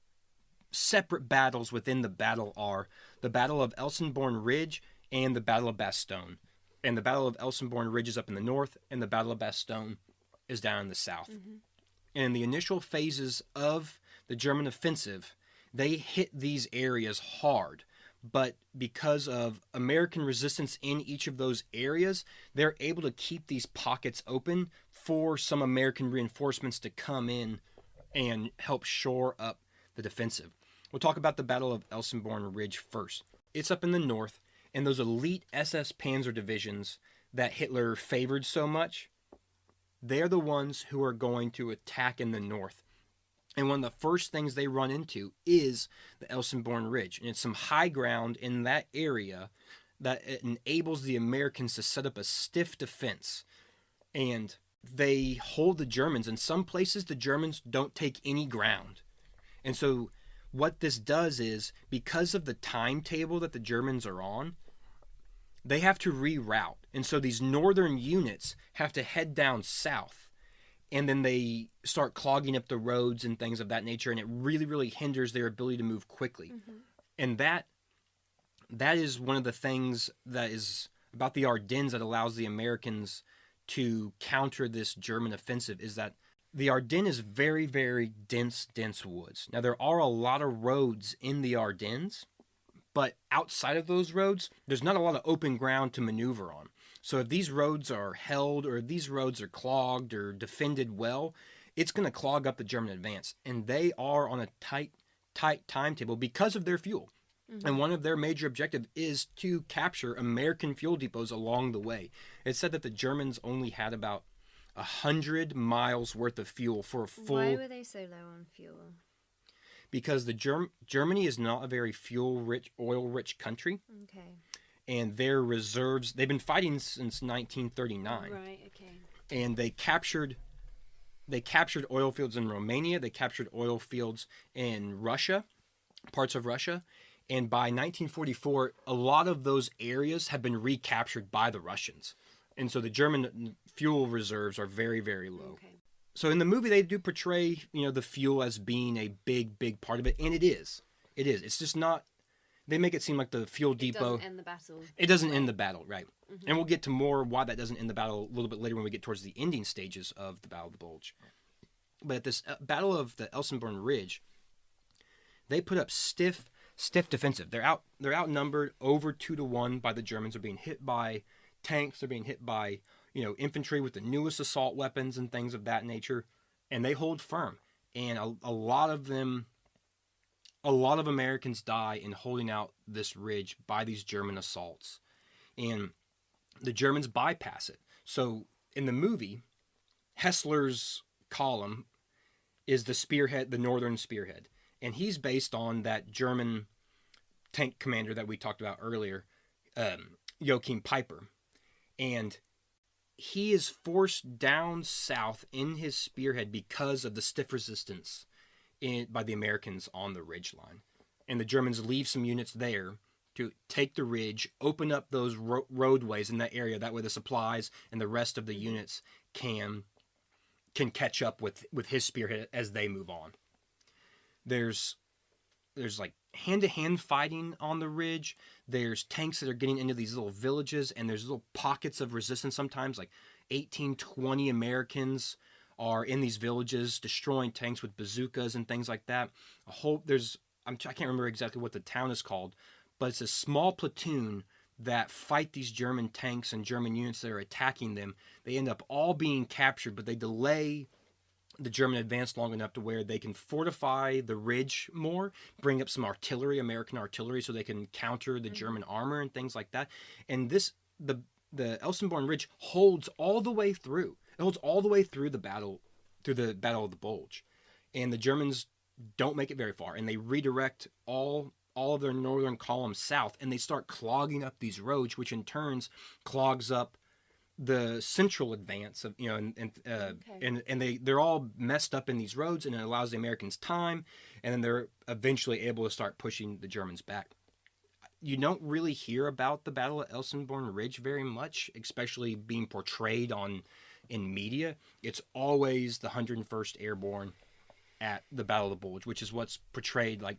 separate battles within the battle are the Battle of Elsenborn Ridge and the Battle of Bastogne. And the Battle of Elsenborn Ridge is up in the north, and the Battle of Bastogne is down in the south. And in the initial phases of the German offensive, they hit these areas hard. But because of American resistance in each of those areas, they're able to keep these pockets open for some American reinforcements to come in and help shore up the defensive. We'll talk about the Battle of Elsenborn Ridge first. It's up in the north, and those elite SS Panzer divisions that Hitler favored so much, they're the ones who are going to attack in the north. And one of the first things they run into is the Elsenborn Ridge. And it's some high ground in that area that enables the Americans to set up a stiff defense. And they hold the Germans. In some places, the Germans don't take any ground. And so what this does is, because of the timetable that the Germans are on, they have to reroute. And so these northern units have to head down south. And then they start clogging up the roads and things of that nature. And it really, really hinders their ability to move quickly. And that is one of the things that is about the Ardennes that allows the Americans to counter this German offensive, is that the Ardennes is very, very dense woods. Now, there are a lot of roads in the Ardennes, But outside of those roads, there's not a lot of open ground to maneuver on. So if these roads are held or if these roads are clogged or defended well, it's going to clog up the German advance. And they are on a tight timetable because of their fuel. And one of their major objectives is to capture American fuel depots along the way. It said that the Germans only had about 100 miles worth of fuel for a full... Why were they so low on fuel? Because Germany is not a very fuel-rich, oil-rich country. Okay. And their reserves... They've been fighting since 1939. Right, okay. And they captured oil fields in Romania. They captured oil fields in Russia, parts of Russia. And by 1944, a lot of those areas have been recaptured by the Russians. And so the German fuel reserves are very, very low. Okay. So in the movie, they do portray, the fuel as being a big, big part of it. And it is. It is. It's just not... They make it seem like the fuel depot... It doesn't end the battle. It doesn't end the battle, right. Mm-hmm. And we'll get to more why that doesn't end the battle a little bit later when we get towards the ending stages of the Battle of the Bulge. But at this Battle of the Elsenborn Ridge, they put up stiff defensive. They're outnumbered over 2-1 by the Germans. They're being hit by tanks. They're being hit by infantry with the newest assault weapons and things of that nature, and they hold firm. And a lot of Americans die in holding out this ridge by these German assaults, and the Germans bypass it. So in the movie, Hessler's column is the spearhead, the northern spearhead. And he's based on that German tank commander that we talked about earlier, Joachim Peiper. And he is forced down south in his spearhead because of the stiff resistance by the Americans on the ridge line. And the Germans leave some units there to take the ridge, open up those roadways in that area. That way the supplies and the rest of the units can catch up with his spearhead as they move on. There's like hand-to-hand fighting on the ridge. There's tanks that are getting into these little villages, and there's little pockets of resistance sometimes, like 18, 20 Americans are in these villages destroying tanks with bazookas and things like that. I can't remember exactly what the town is called, but it's a small platoon that fight these German tanks and German units that are attacking them. They end up all being captured, but they delay the German advance long enough to where they can fortify the ridge more, bring up some artillery, American artillery, so they can counter the German armor and things like that. And the Elsenborn Ridge holds all the way through. It holds all the way through the Battle of the Bulge. And the Germans don't make it very far, and they redirect all of their northern column south, and they start clogging up these roads, which in turns clogs up the central advance of and they're all messed up in these roads, and it allows the Americans time, and then they're eventually able to start pushing the Germans back. You don't really hear about the Battle of Elsenborn Ridge very much, especially being portrayed in media. It's always the 101st Airborne at the Battle of the Bulge, which is what's portrayed like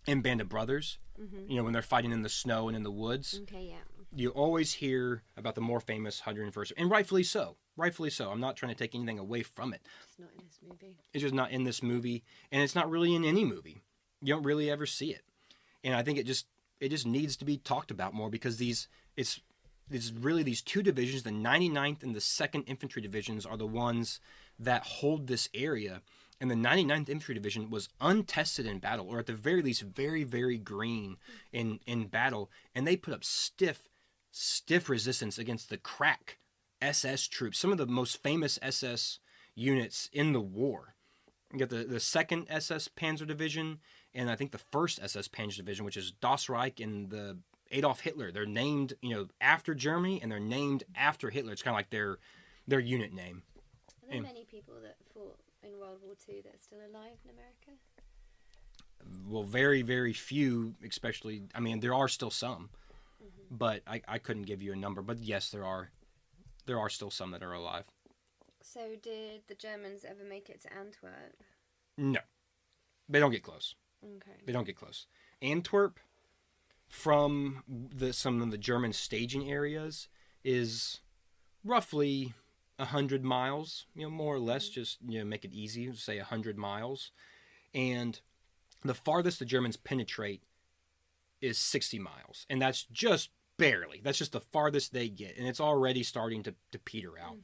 in Band of Brothers, when they're fighting in the snow and in the woods. Okay, yeah. You always hear about the more famous 101st, and rightfully so. Rightfully so. I'm not trying to take anything away from it. It's not in this movie. It's just not in this movie, and it's not really in any movie. You don't really ever see it. And I think it just needs to be talked about more, because it's really these two divisions, the 99th and the 2nd Infantry Divisions, are the ones that hold this area. And the 99th Infantry Division was untested in battle, or at the very least very, very green in battle. And they put up stiff resistance against the crack SS troops, some of the most famous SS units in the war. You got the 2nd SS Panzer Division, and I think the 1st SS Panzer Division, which is Das Reich and the Adolf Hitler. They're named, after Germany, and they're named after Hitler. It's kind of like their unit name. Are there many people that fought in World War II that are still alive in America? Well, very, very few, especially, there are still some, but I couldn't give you a number. But yes, there are still some that are alive. So did the Germans ever make it to Antwerp? No. They don't get close. Okay. They don't get close. Antwerp, from some of the German staging areas, is roughly 100 miles, more or less, just make it easy, say 100 miles. And the farthest the Germans penetrate is 60 miles. And that's just barely. That's just the farthest they get. And it's already starting to peter out.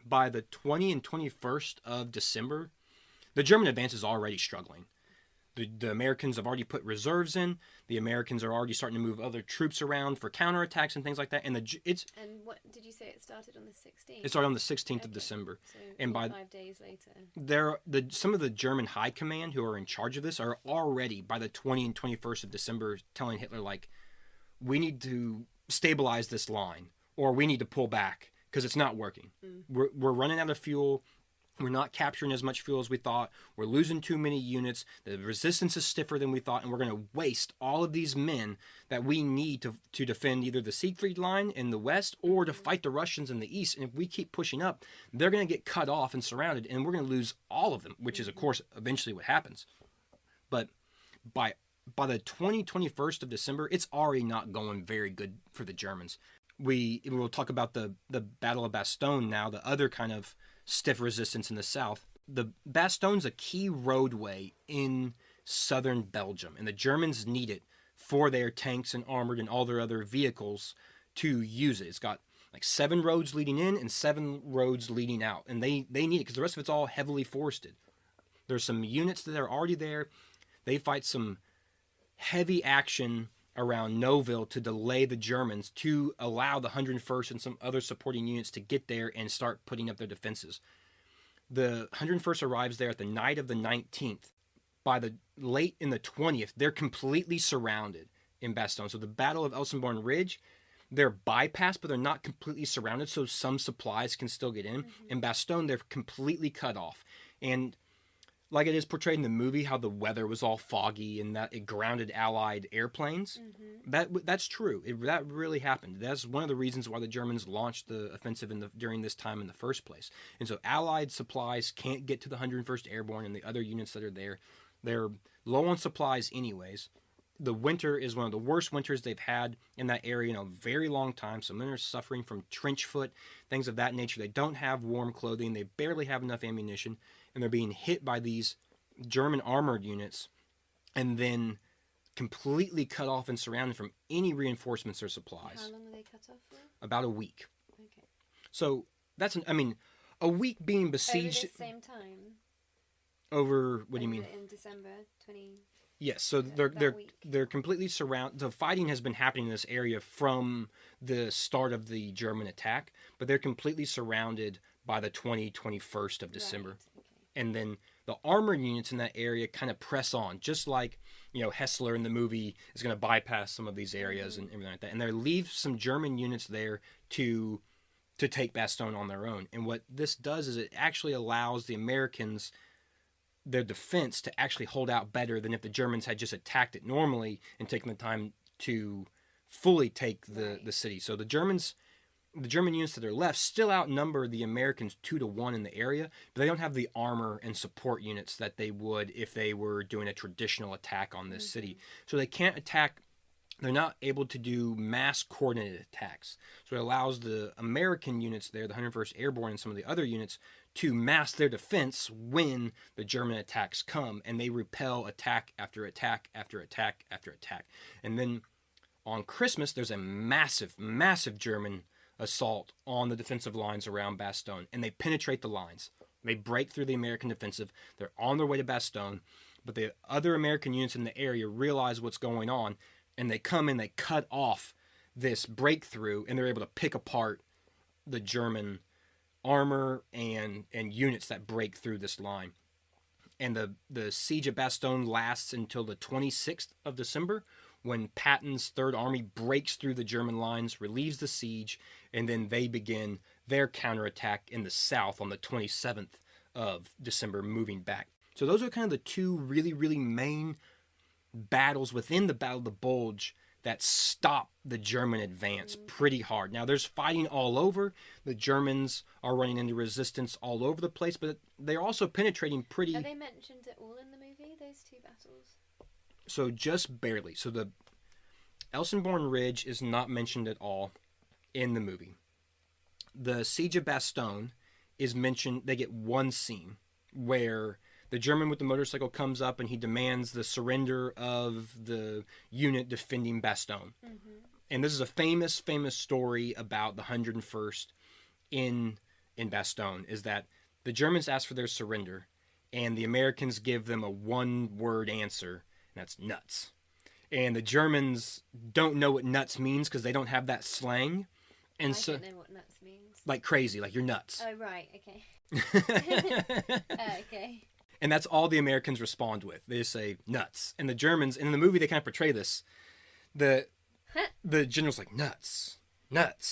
By the 20 and 21st of December, the German advance is already struggling. The Americans have already put reserves in. The Americans are already starting to move other troops around for counterattacks and things like that. And And what did you say it started on the 16th? It started on the 16th of December. So and by 5 days later. Some of the German high command who are in charge of this are already, by the 20 and 21st of December, telling Hitler, like, we need to stabilize this line, or we need to pull back because it's not working. We're running out of fuel. We're not capturing as much fuel as we thought. We're losing too many units. The resistance is stiffer than we thought, and we're going to waste all of these men that we need to defend either the Siegfried Line in the west or to fight the Russians in the east. And if we keep pushing up, they're going to get cut off and surrounded, and we're going to lose all of them, which is, of course, eventually what happens. But by the 21st of December, it's already not going very good for the Germans. We'll talk about the Battle of Bastogne now, the other kind of stiff resistance in the south. The Bastogne's a key roadway in southern Belgium, and the Germans need it for their tanks and armored and all their other vehicles to use it. It's got like 7 roads leading in and 7 roads leading out, and they need it because the rest of it's all heavily forested. There's some units that are already there. They fight some heavy action around Noville to delay the Germans, to allow the 101st and some other supporting units to get there and start putting up their defenses. The 101st arrives there at the night of the 19th. By the late in the 20th, they're completely surrounded in Bastogne. So the Battle of Elsenborn Ridge, they're bypassed, but they're not completely surrounded, so some supplies can still get in. In Bastogne, they're completely cut off. And like it is portrayed in the movie, how the weather was all foggy and that it grounded Allied airplanes. That's true. That really happened. That's one of the reasons why the Germans launched the offensive during this time in the first place. And so Allied supplies can't get to the 101st Airborne and the other units that are there. They're low on supplies anyways. The winter is one of the worst winters they've had in that area in a very long time. So men are suffering from trench foot, things of that nature. They don't have warm clothing. They barely have enough ammunition. And they're being hit by these German armored units and then completely cut off and surrounded from any reinforcements or supplies. How long are they cut off for? About a week. Okay. So that's, a week being besieged. Over the same time? Over, what do you mean? In December 20... Yes, so they're completely surrounded. The fighting has been happening in this area from the start of the German attack, but they're completely surrounded by the 21st of December. Right, okay. And then the armored units in that area kind of press on, just like, Hessler in the movie is going to bypass some of these areas and everything like that. And they leave some German units there to take Bastogne on their own. And what this does is it actually allows the Americans their defense to actually hold out better than if the Germans had just attacked it normally and taken the time to fully take the city. So the German units that are left still outnumber the Americans 2-1 in the area, but they don't have the armor and support units that they would if they were doing a traditional attack on this city. So they can't attack. They're not able to do mass coordinated attacks. So it allows the American units there, the 101st Airborne and some of the other units, to mass their defense when the German attacks come, and they repel attack after attack after attack after attack. And then on Christmas, there's a massive, massive German assault on the defensive lines around Bastogne, and they penetrate the lines. They break through the American defensive. They're on their way to Bastogne, but the other American units in the area realize what's going on, and they come and they cut off this breakthrough, and they're able to pick apart the German armor and units that break through this line. And the siege of Bastogne lasts until the 26th of December, when Patton's Third Army breaks through the German lines, relieves the siege, and then they begin their counterattack in the south on the 27th of December, moving back. So those are kind of the two really, really main battles within the Battle of the Bulge that stop the German advance pretty hard. Now, there's fighting all over. The Germans are running into resistance all over the place, but they're also penetrating pretty... Are they mentioned at all in the movie, those two battles? So just barely. So the Elsenborn Ridge is not mentioned at all in the movie. The Siege of Bastogne is mentioned. They get one scene where the German with the motorcycle comes up and he demands the surrender of the unit defending Bastogne. And this is a famous story about the 101st in Bastogne, is that the Germans ask for their surrender, and the Americans give them a one-word answer, and that's nuts. And the Germans don't know what nuts means because they don't have that slang. And I don't know what nuts means. Like crazy, like you're nuts. Oh, right, okay. Okay. And that's all the Americans respond with. They just say nuts. And the Germans, and in the movie they kind of portray this, the general's like, nuts.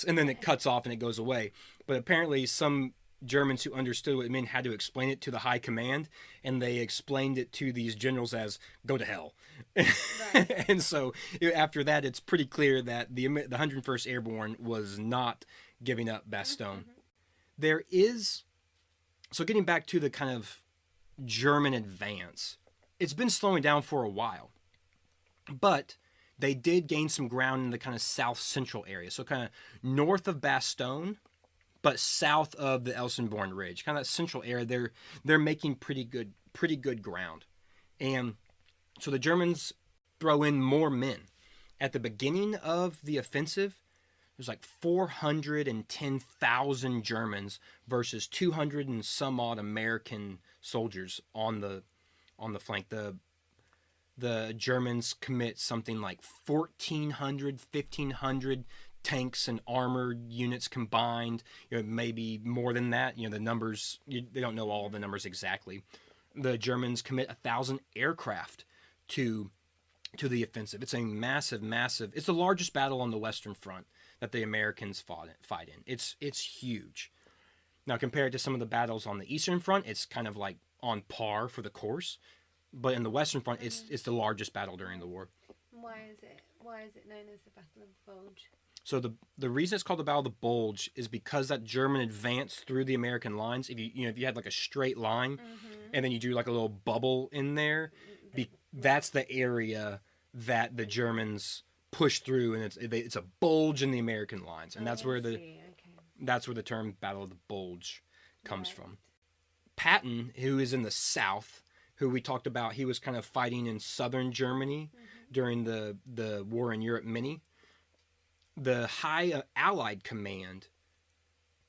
And then it cuts off and it goes away. But apparently some Germans who understood what it meant had to explain it to the high command, and they explained it to these generals as go to hell. Right. And so after that, it's pretty clear that the 101st Airborne was not giving up Bastogne. There is, so getting back to the kind of German advance, it's been slowing down for a while, but they did gain some ground in the kind of south central area. So kind of north of Bastogne, but south of the Elsenborn Ridge, kind of that central area, they're making pretty good ground. And so the Germans throw in more men. At the beginning of the offensive, there's like 410,000 Germans versus 200 and some odd American soldiers on the flank. The Germans commit something like 1,400, 1,500 tanks and armored units combined, maybe more than that. The numbers, they don't know all the numbers exactly. The Germans commit 1,000 aircraft to the offensive. It's a massive, it's the largest battle on the Western Front that the Americans fight in. It's huge. Now, compared to some of the battles on the Eastern Front, it's kind of like on par for the course. But in the Western Front, it's the largest battle during the war. Why is it known as the Battle of the Bulge? So the reason it's called the Battle of the Bulge is because that German advanced through the American lines. If you had like a straight line, and then you do like a little bubble in there, that's the area that the Germans push through, and it's a bulge in the American lines, and that's where the term Battle of the Bulge comes from. Patton, who is in the south, who we talked about, he was kind of fighting in southern Germany during the war in Europe Mini. The High Allied Command,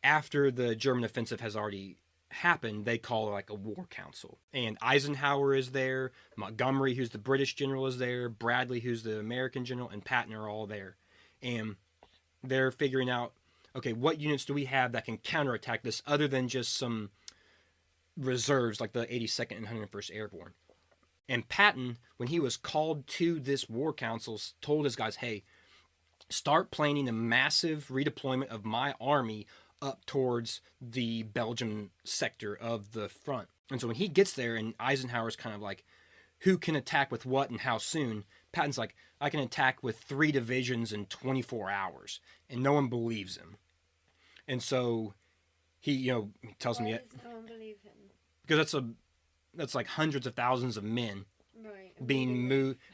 after the German offensive has already happened, they call it like a war council. And Eisenhower is there, Montgomery, who's the British general, is there, Bradley, who's the American general, and Patton are all there. And they're figuring out, okay, what units do we have that can counterattack this other than just some reserves like the 82nd and 101st Airborne. And Patton, when he was called to this war council, told his guys, hey, start planning a massive redeployment of my army up towards the Belgian sector of the front. And so when he gets there, and Eisenhower's kind of like, who can attack with what and how soon? Patton's like, I can attack with 3 divisions in 24 hours. And no one believes him. And so he, tells me, Why does no one believe him? Because that's like hundreds of thousands of men Right.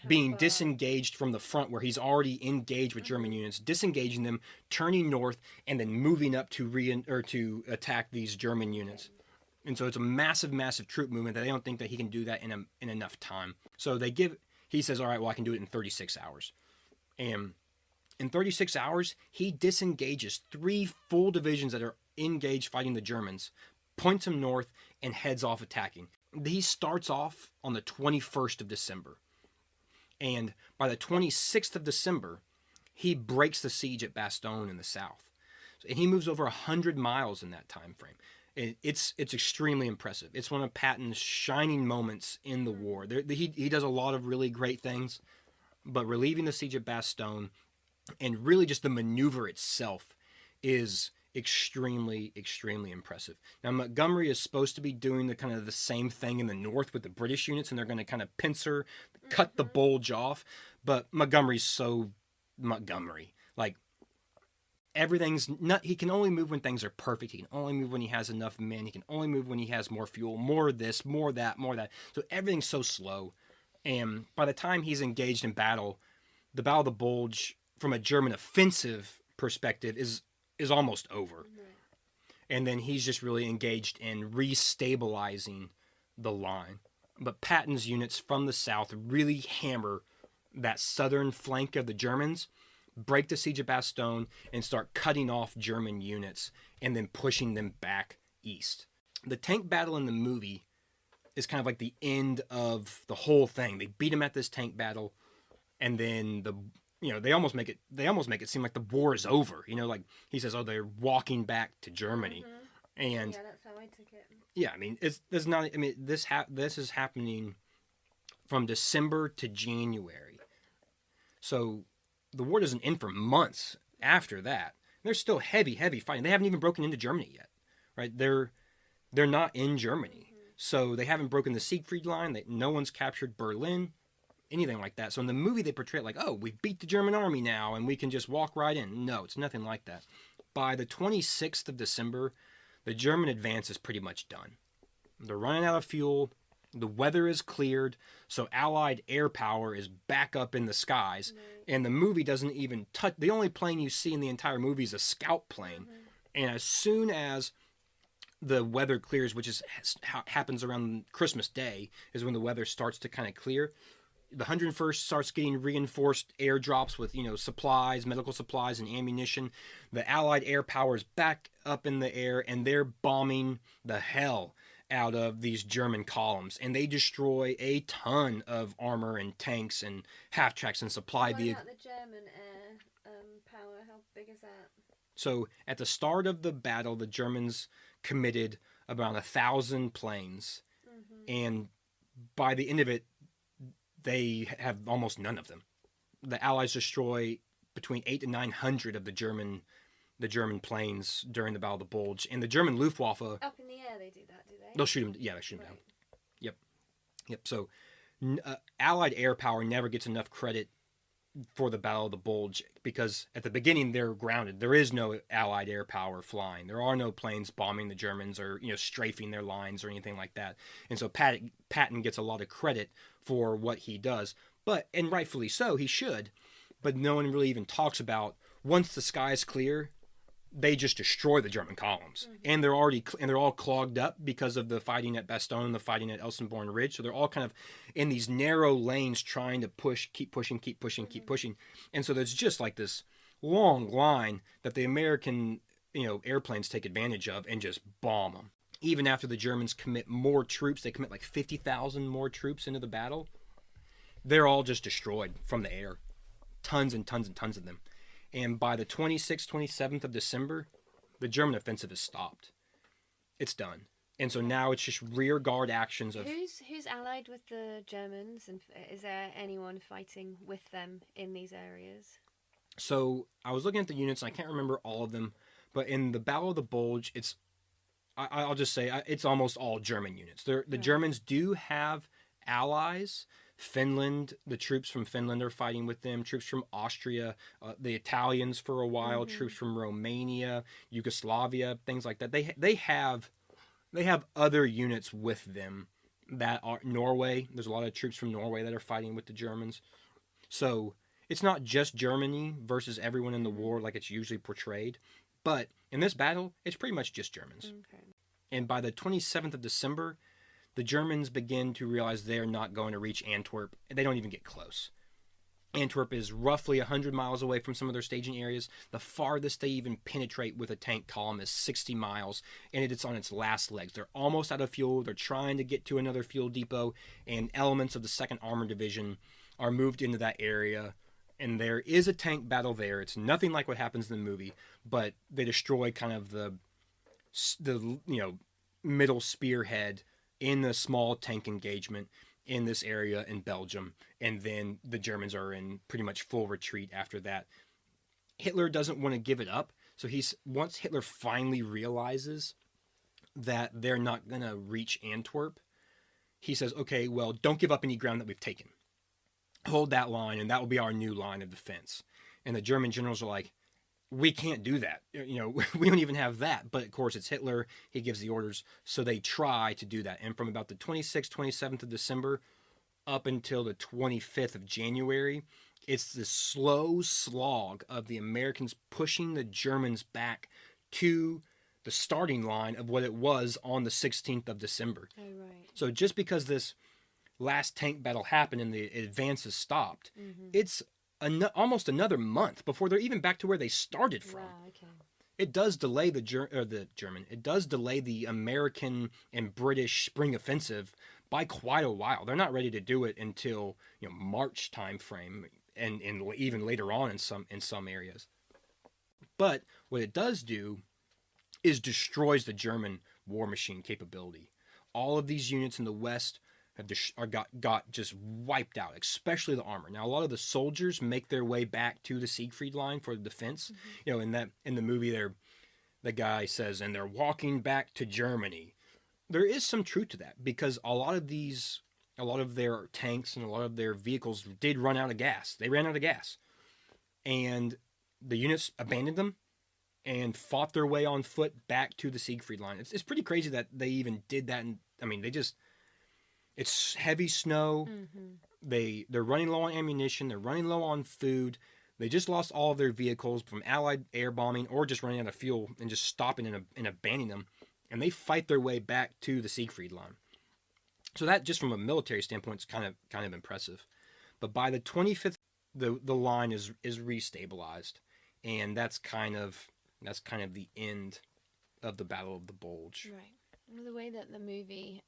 being disengaged from the front where he's already engaged with German units, disengaging them, turning north, and then moving up to attack these German units. And so it's a massive troop movement that they don't think that he can do that in enough time. So he says, all right, well, I can do it in 36 hours. And in 36 hours, he disengages 3 full divisions that are engaged fighting the Germans, points them north, and heads off attacking. He starts off on the 21st of December. And by the 26th of December, he breaks the siege at Bastogne in the south. And he moves over 100 miles in that time frame. It's extremely impressive. It's one of Patton's shining moments in the war. He does a lot of really great things, but relieving the siege at Bastogne and really just the maneuver itself is extremely impressive. Now, Montgomery is supposed to be doing the same thing in the north with the British units, and they're going to kind of pincer, cut the bulge off. But Montgomery's so Montgomery. Like, everything's not, he can only move when things are perfect. He can only move when he has enough men. He can only move when he has more fuel, more of this, more of that, more of that. So everything's so slow. And by the time he's engaged in battle, the Battle of the Bulge, from a German offensive perspective, is almost over. And then he's just really engaged in restabilizing the line. But Patton's units from the south really hammer that southern flank of the Germans, break the siege of Bastogne, and start cutting off German units and then pushing them back east. The tank battle in the movie is kind of like the end of the whole thing. They beat him at this tank battle, and then they almost make it seem like the war is over. Like he says, oh, they're walking back to Germany. And yeah, that's how I took it. yeah, I mean, it's not. I mean, this is happening from December to January, so the war doesn't end for months after that. There's still heavy fighting. They haven't even broken into Germany yet, right? They're not in Germany, so they haven't broken the Siegfried line. No one's captured Berlin, anything like that. So in the movie, they portray it like, oh, we beat the German army now, and we can just walk right in. No, it's nothing like that. By the 26th of December, the German advance is pretty much done. They're running out of fuel. The weather is cleared, so Allied air power is back up in the skies. Right. And the movie doesn't even touch. The only plane you see in the entire movie is a scout plane. And as soon as the weather clears, which happens around Christmas Day, is when the weather starts to kind of clear. The 101st starts getting reinforced airdrops with, supplies, medical supplies, and ammunition. The Allied air power is back up in the air, and they're bombing the hell out of these German columns. And they destroy a ton of armor and tanks and half-tracks and supply vehicles. What about the German air power? How big is that? So at the start of the battle, the Germans committed about 1,000 planes. And by the end of it, they have almost none of them. The Allies destroy between 800 and 900 of the German planes during the Battle of the Bulge, and the German Luftwaffe. Up in the air, they do that, do they? They'll shoot them. Yeah, they shoot them down. Yep. So, Allied air power never gets enough credit for the Battle of the Bulge because at the beginning they're grounded. There is no Allied air power flying. There are no planes bombing the Germans or strafing their lines or anything like that. And so Patton gets a lot of credit for what he does, and rightfully so, he should. But no one really even talks about once the sky is clear, they just destroy the German columns, and they're all clogged up because of the fighting at Bastogne and the fighting at Elsenborn Ridge. So they're all kind of in these narrow lanes trying to keep pushing. And so there's just like this long line that the American airplanes take advantage of and just bomb them. Even after the Germans commit more troops, they commit like 50,000 more troops into the battle. They're all just destroyed from the air, tons and tons and tons of them. And by the 26th, 27th of December, the German offensive is stopped. It's done. And so now it's just rear guard actions of... Who's allied with the Germans? And is there anyone fighting with them in these areas? So I was looking at the units, and I can't remember all of them. But in the Battle of the Bulge, I'll just say it's almost all German units. The Germans do have allies. Finland, the troops from Finland are fighting with them, troops from Austria, the Italians for a while, troops from Romania, Yugoslavia, things like that. They have other units with them that are Norway. There's a lot of troops from Norway that are fighting with the Germans. So it's not just Germany versus everyone in the war like it's usually portrayed. But in this battle, it's pretty much just Germans. Okay. And by the 27th of December, the Germans begin to realize they're not going to reach Antwerp. They don't even get close. Antwerp is roughly 100 miles away from some of their staging areas. The farthest they even penetrate with a tank column is 60 miles, and it's on its last legs. They're almost out of fuel. They're trying to get to another fuel depot, and elements of the 2nd Armored Division are moved into that area. And there is a tank battle there. It's nothing like what happens in the movie, but they destroy kind of the middle spearhead in the small tank engagement in this area in Belgium, and then the Germans are in pretty much full retreat after that. Hitler doesn't want to give it up, so once Hitler finally realizes that they're not going to reach Antwerp, he says, okay, well, don't give up any ground that we've taken. Hold that line, and that will be our new line of defense. And the German generals are like, we can't do that. We don't even have that. But of course, it's Hitler. He gives the orders. So they try to do that. And from about the 26th, 27th of December up until the 25th of January, it's this slow slog of the Americans pushing the Germans back to the starting line of what it was on the 16th of December. Oh, right. So just because this last tank battle happened and the advances stopped, it's almost another month before they're even back to where they started from. Wow, okay. It does delay the German. It does delay the American and British spring offensive by quite a while. They're not ready to do it until March time frame, and even later on in some areas. But what it does do is destroys the German war machine capability. All of these units in the West got just wiped out, especially the armor. Now, a lot of the soldiers make their way back to the Siegfried line for the defense. In the movie, the guy says, and they're walking back to Germany. There is some truth to that, because a lot of their tanks and a lot of their vehicles did run out of gas. They ran out of gas, and the units abandoned them and fought their way on foot back to the Siegfried line. It's pretty crazy that they even did that. And I mean, it's heavy snow. They're running low on ammunition. They're running low on food. They just lost all of their vehicles from Allied air bombing or just running out of fuel and just stopping and abandoning them. And they fight their way back to the Siegfried line. So that, just from a military standpoint, is kind of impressive. But by the 25th, the line is restabilized, and that's kind of the end of the Battle of the Bulge. Right. Well, the way that the movie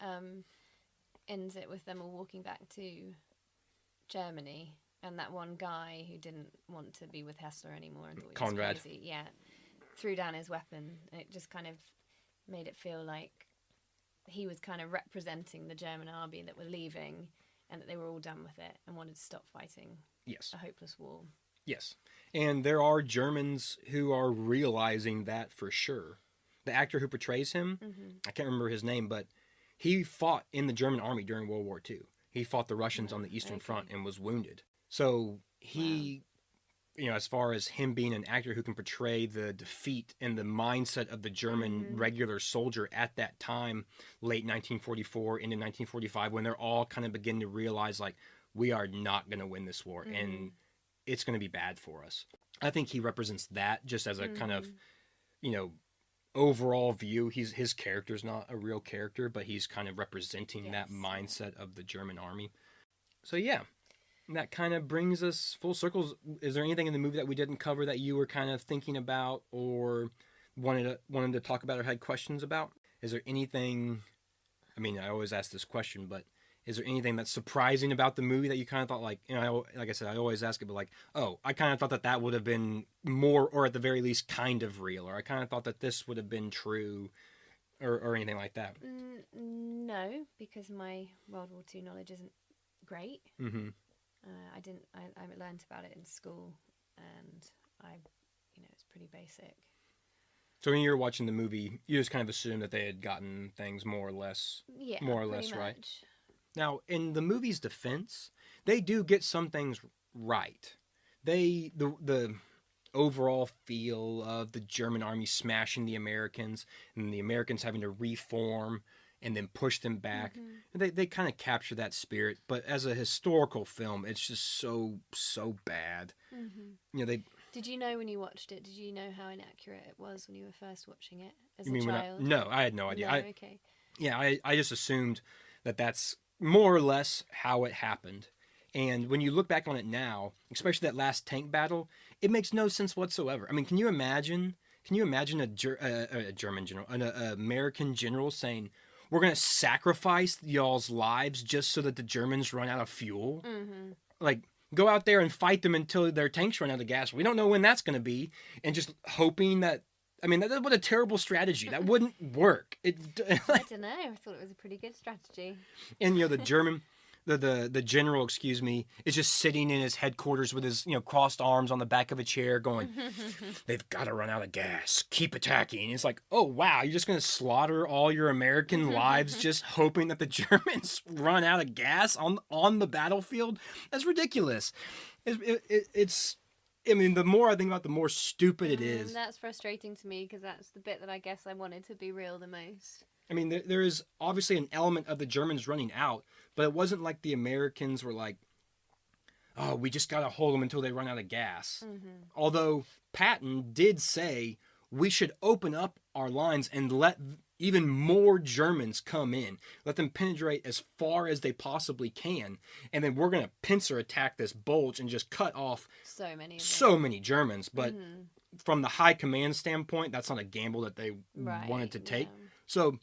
ends it with them all walking back to Germany, and that one guy who didn't want to be with Hessler anymore and thought he Conrad. was crazy, threw down his weapon. And it just kind of made it feel like he was kind of representing the German army that were leaving, and that they were all done with it and wanted to stop fighting a hopeless war. Yes. And there are Germans who are realizing that for sure. The actor who portrays him, I can't remember his name, but he fought in the German army during World War II. He fought the Russians on the Eastern Front and was wounded. So he, as far as him being an actor who can portray the defeat and the mindset of the German regular soldier at that time, late 1944 into 1945, when they're all kind of beginning to realize, like, we are not going to win this war, and it's going to be bad for us. I think he represents that just as a kind of, overall view. His character's not a real character, but he's kind of representing that mindset of the German army. So yeah, that kind of brings us full circles. Is there anything in the movie that we didn't cover that you were kind of thinking about or wanted to talk about or had questions about? Is there anything, I always ask this question, but is there anything that's surprising about the movie that you kind of thought, like, like I said, I always ask it, but like, oh, I kind of thought that would have been more, or at the very least kind of real, or I kind of thought that this would have been true, or anything like that? No, because my World War II knowledge isn't great. I learned about it in school, and it's pretty basic. So when you were watching the movie, you just kind of assumed that they had gotten things more or less right? Now, in the movie's defense, they do get some things right. The overall feel of the German army smashing the Americans, and the Americans having to reform and then push them back. They kind of capture that spirit, but as a historical film, it's just so bad. Did you know when you watched it? Did you know how inaccurate it was when you were first watching it as a child? No, I had no idea. No, okay. Yeah, I just assumed that that's more or less how it happened. And when you look back on it now, especially that last tank battle, it makes no sense whatsoever. Can you imagine a German general, an American general saying, we're going to sacrifice y'all's lives just so that the Germans run out of fuel? Like, go out there and fight them until their tanks run out of gas. We don't know when that's going to be. And just hoping that, what a terrible strategy. That wouldn't work. I don't know. I thought it was a pretty good strategy. And, the German, the general, is just sitting in his headquarters with his, crossed arms on the back of a chair going, they've got to run out of gas. Keep attacking. And it's like, oh, wow, you're just going to slaughter all your American lives just hoping that the Germans run out of gas on the battlefield? That's ridiculous. It's the more I think about it, the more stupid it is. That's frustrating to me, because that's the bit that I guess I wanted to be real the most. There is obviously an element of the Germans running out, but it wasn't like the Americans were like, oh, we just got to hold them until they run out of gas. Although Patton did say we should open up our lines and let even more Germans come in. Let them penetrate as far as they possibly can. And then we're going to pincer attack this Bulge and just cut off so many Germans. But from the high command standpoint, that's not a gamble that they wanted to take. Yeah. So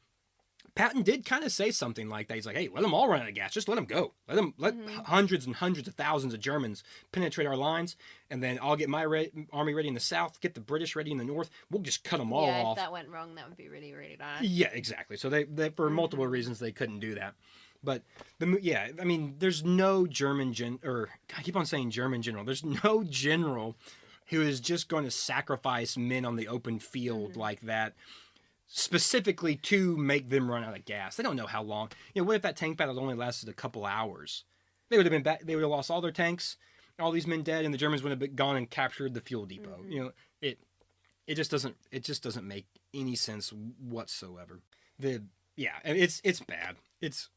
Patton did kind of say something like that. He's like, hey, let them all run out of gas. Just let them go. Let hundreds and hundreds of thousands of Germans penetrate our lines, and then I'll get my army ready in the south, get the British ready in the north. We'll just cut them all off. Yeah, if that went wrong, that would be really, really bad. Yeah, exactly. So they for multiple reasons, they couldn't do that. But, I mean, there's no German I keep on saying German general. There's no general who is just going to sacrifice men on the open field like that, specifically to make them run out of gas. They don't know how long. What if that tank battle only lasted a couple hours? They would have been back. They would have lost all their tanks, all these men dead, and the Germans would have been gone and captured the fuel depot. It just doesn't make any sense whatsoever. It's bad. It's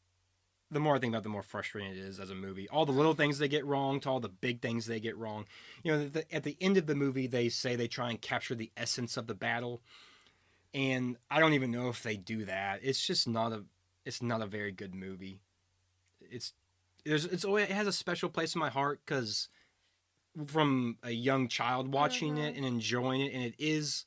the more I think about it, the more frustrating it is as a movie. All the little things they get wrong to all the big things they get wrong. At the end of the movie, they say they try and capture the essence of the battle. And I don't even know if they do that. It's just not a very good movie. It has a special place in my heart because from a young child watching it and enjoying it, and it is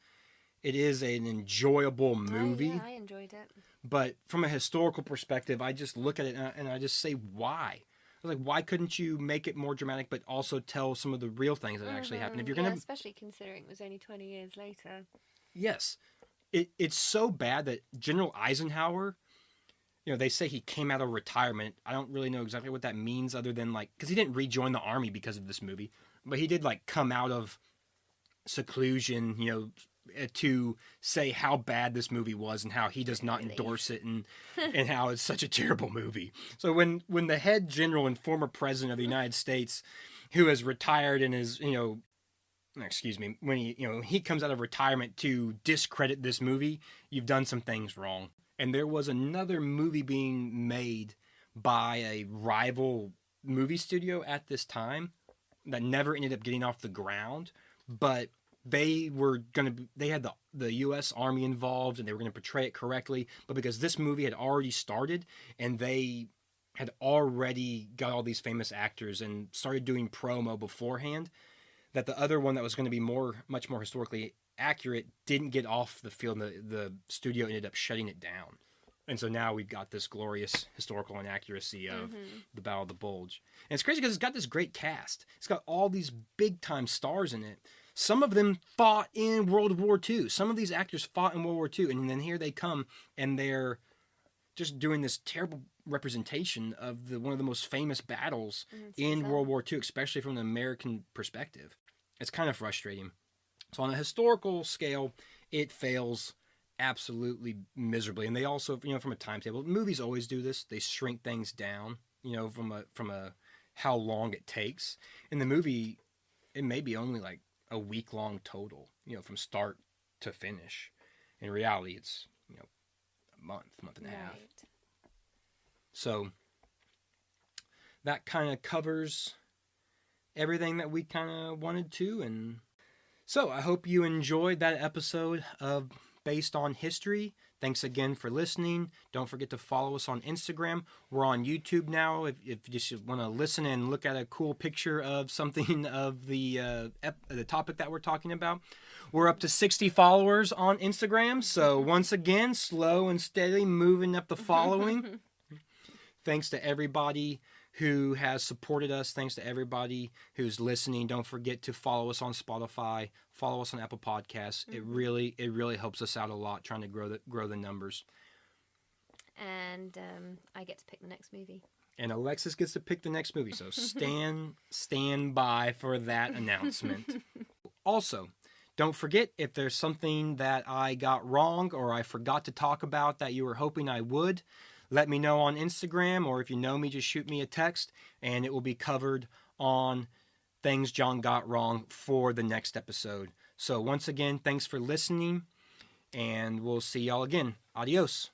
an enjoyable movie. Oh, yeah, I enjoyed it. But from a historical perspective, I just look at it and I just say, why? I was like, why couldn't you make it more dramatic, but also tell some of the real things that actually happened? If you're gonna, especially considering it was only 20 years later. Yes. It's so bad that General Eisenhower, they say he came out of retirement. I don't really know exactly what that means other than because he didn't rejoin the army because of this movie, but he did come out of seclusion, to say how bad this movie was and how he does not endorse it and how it's such a terrible movie. So when the head general and former president of the United States, who has retired and is, when he comes out of retirement to discredit this movie, you've done some things wrong. And there was another movie being made by a rival movie studio at this time that never ended up getting off the ground, but they had the U.S. Army involved and they were going to portray it correctly, but because this movie had already started and they had already got all these famous actors and started doing promo beforehand, that the other one that was going to be much more historically accurate didn't get off the field, and the studio ended up shutting it down. And so now we've got this glorious historical inaccuracy of the Battle of the Bulge. And it's crazy because it's got this great cast. It's got all these big-time stars in it. Some of them fought in World War II. Some of these actors fought in World War II. And then here they come, and they're just doing this terrible representation of one of the most famous battles in World War II, especially from the American perspective. It's kind of frustrating. So on a historical scale, it fails absolutely miserably. And they also, from a timetable, movies always do this. They shrink things down, from a how long it takes. In the movie, it may be only a week long total, from start to finish. In reality, it's, a month and a half. So that kind of covers everything that we kind of wanted to. And so I hope you enjoyed that episode of Based on History. Thanks again for listening. Don't forget to follow us on Instagram. We're on YouTube now. If you just want to listen and look at a cool picture of something of the topic that we're talking about. We're up to 60 followers on Instagram. So once again, slow and steady moving up the following. Thanks to everybody who has supported us. Thanks to everybody who's listening. Don't forget to follow us on Spotify. Follow us on Apple Podcasts. It really helps us out a lot trying to grow the numbers. And I get to pick the next movie. And Alexis gets to pick the next movie. So stand by for that announcement. Also, don't forget, if there's something that I got wrong or I forgot to talk about that you were hoping I would, let me know on Instagram, or if you know me, just shoot me a text, and it will be covered on Things John Got Wrong for the next episode. So once again, thanks for listening, and we'll see y'all again. Adios.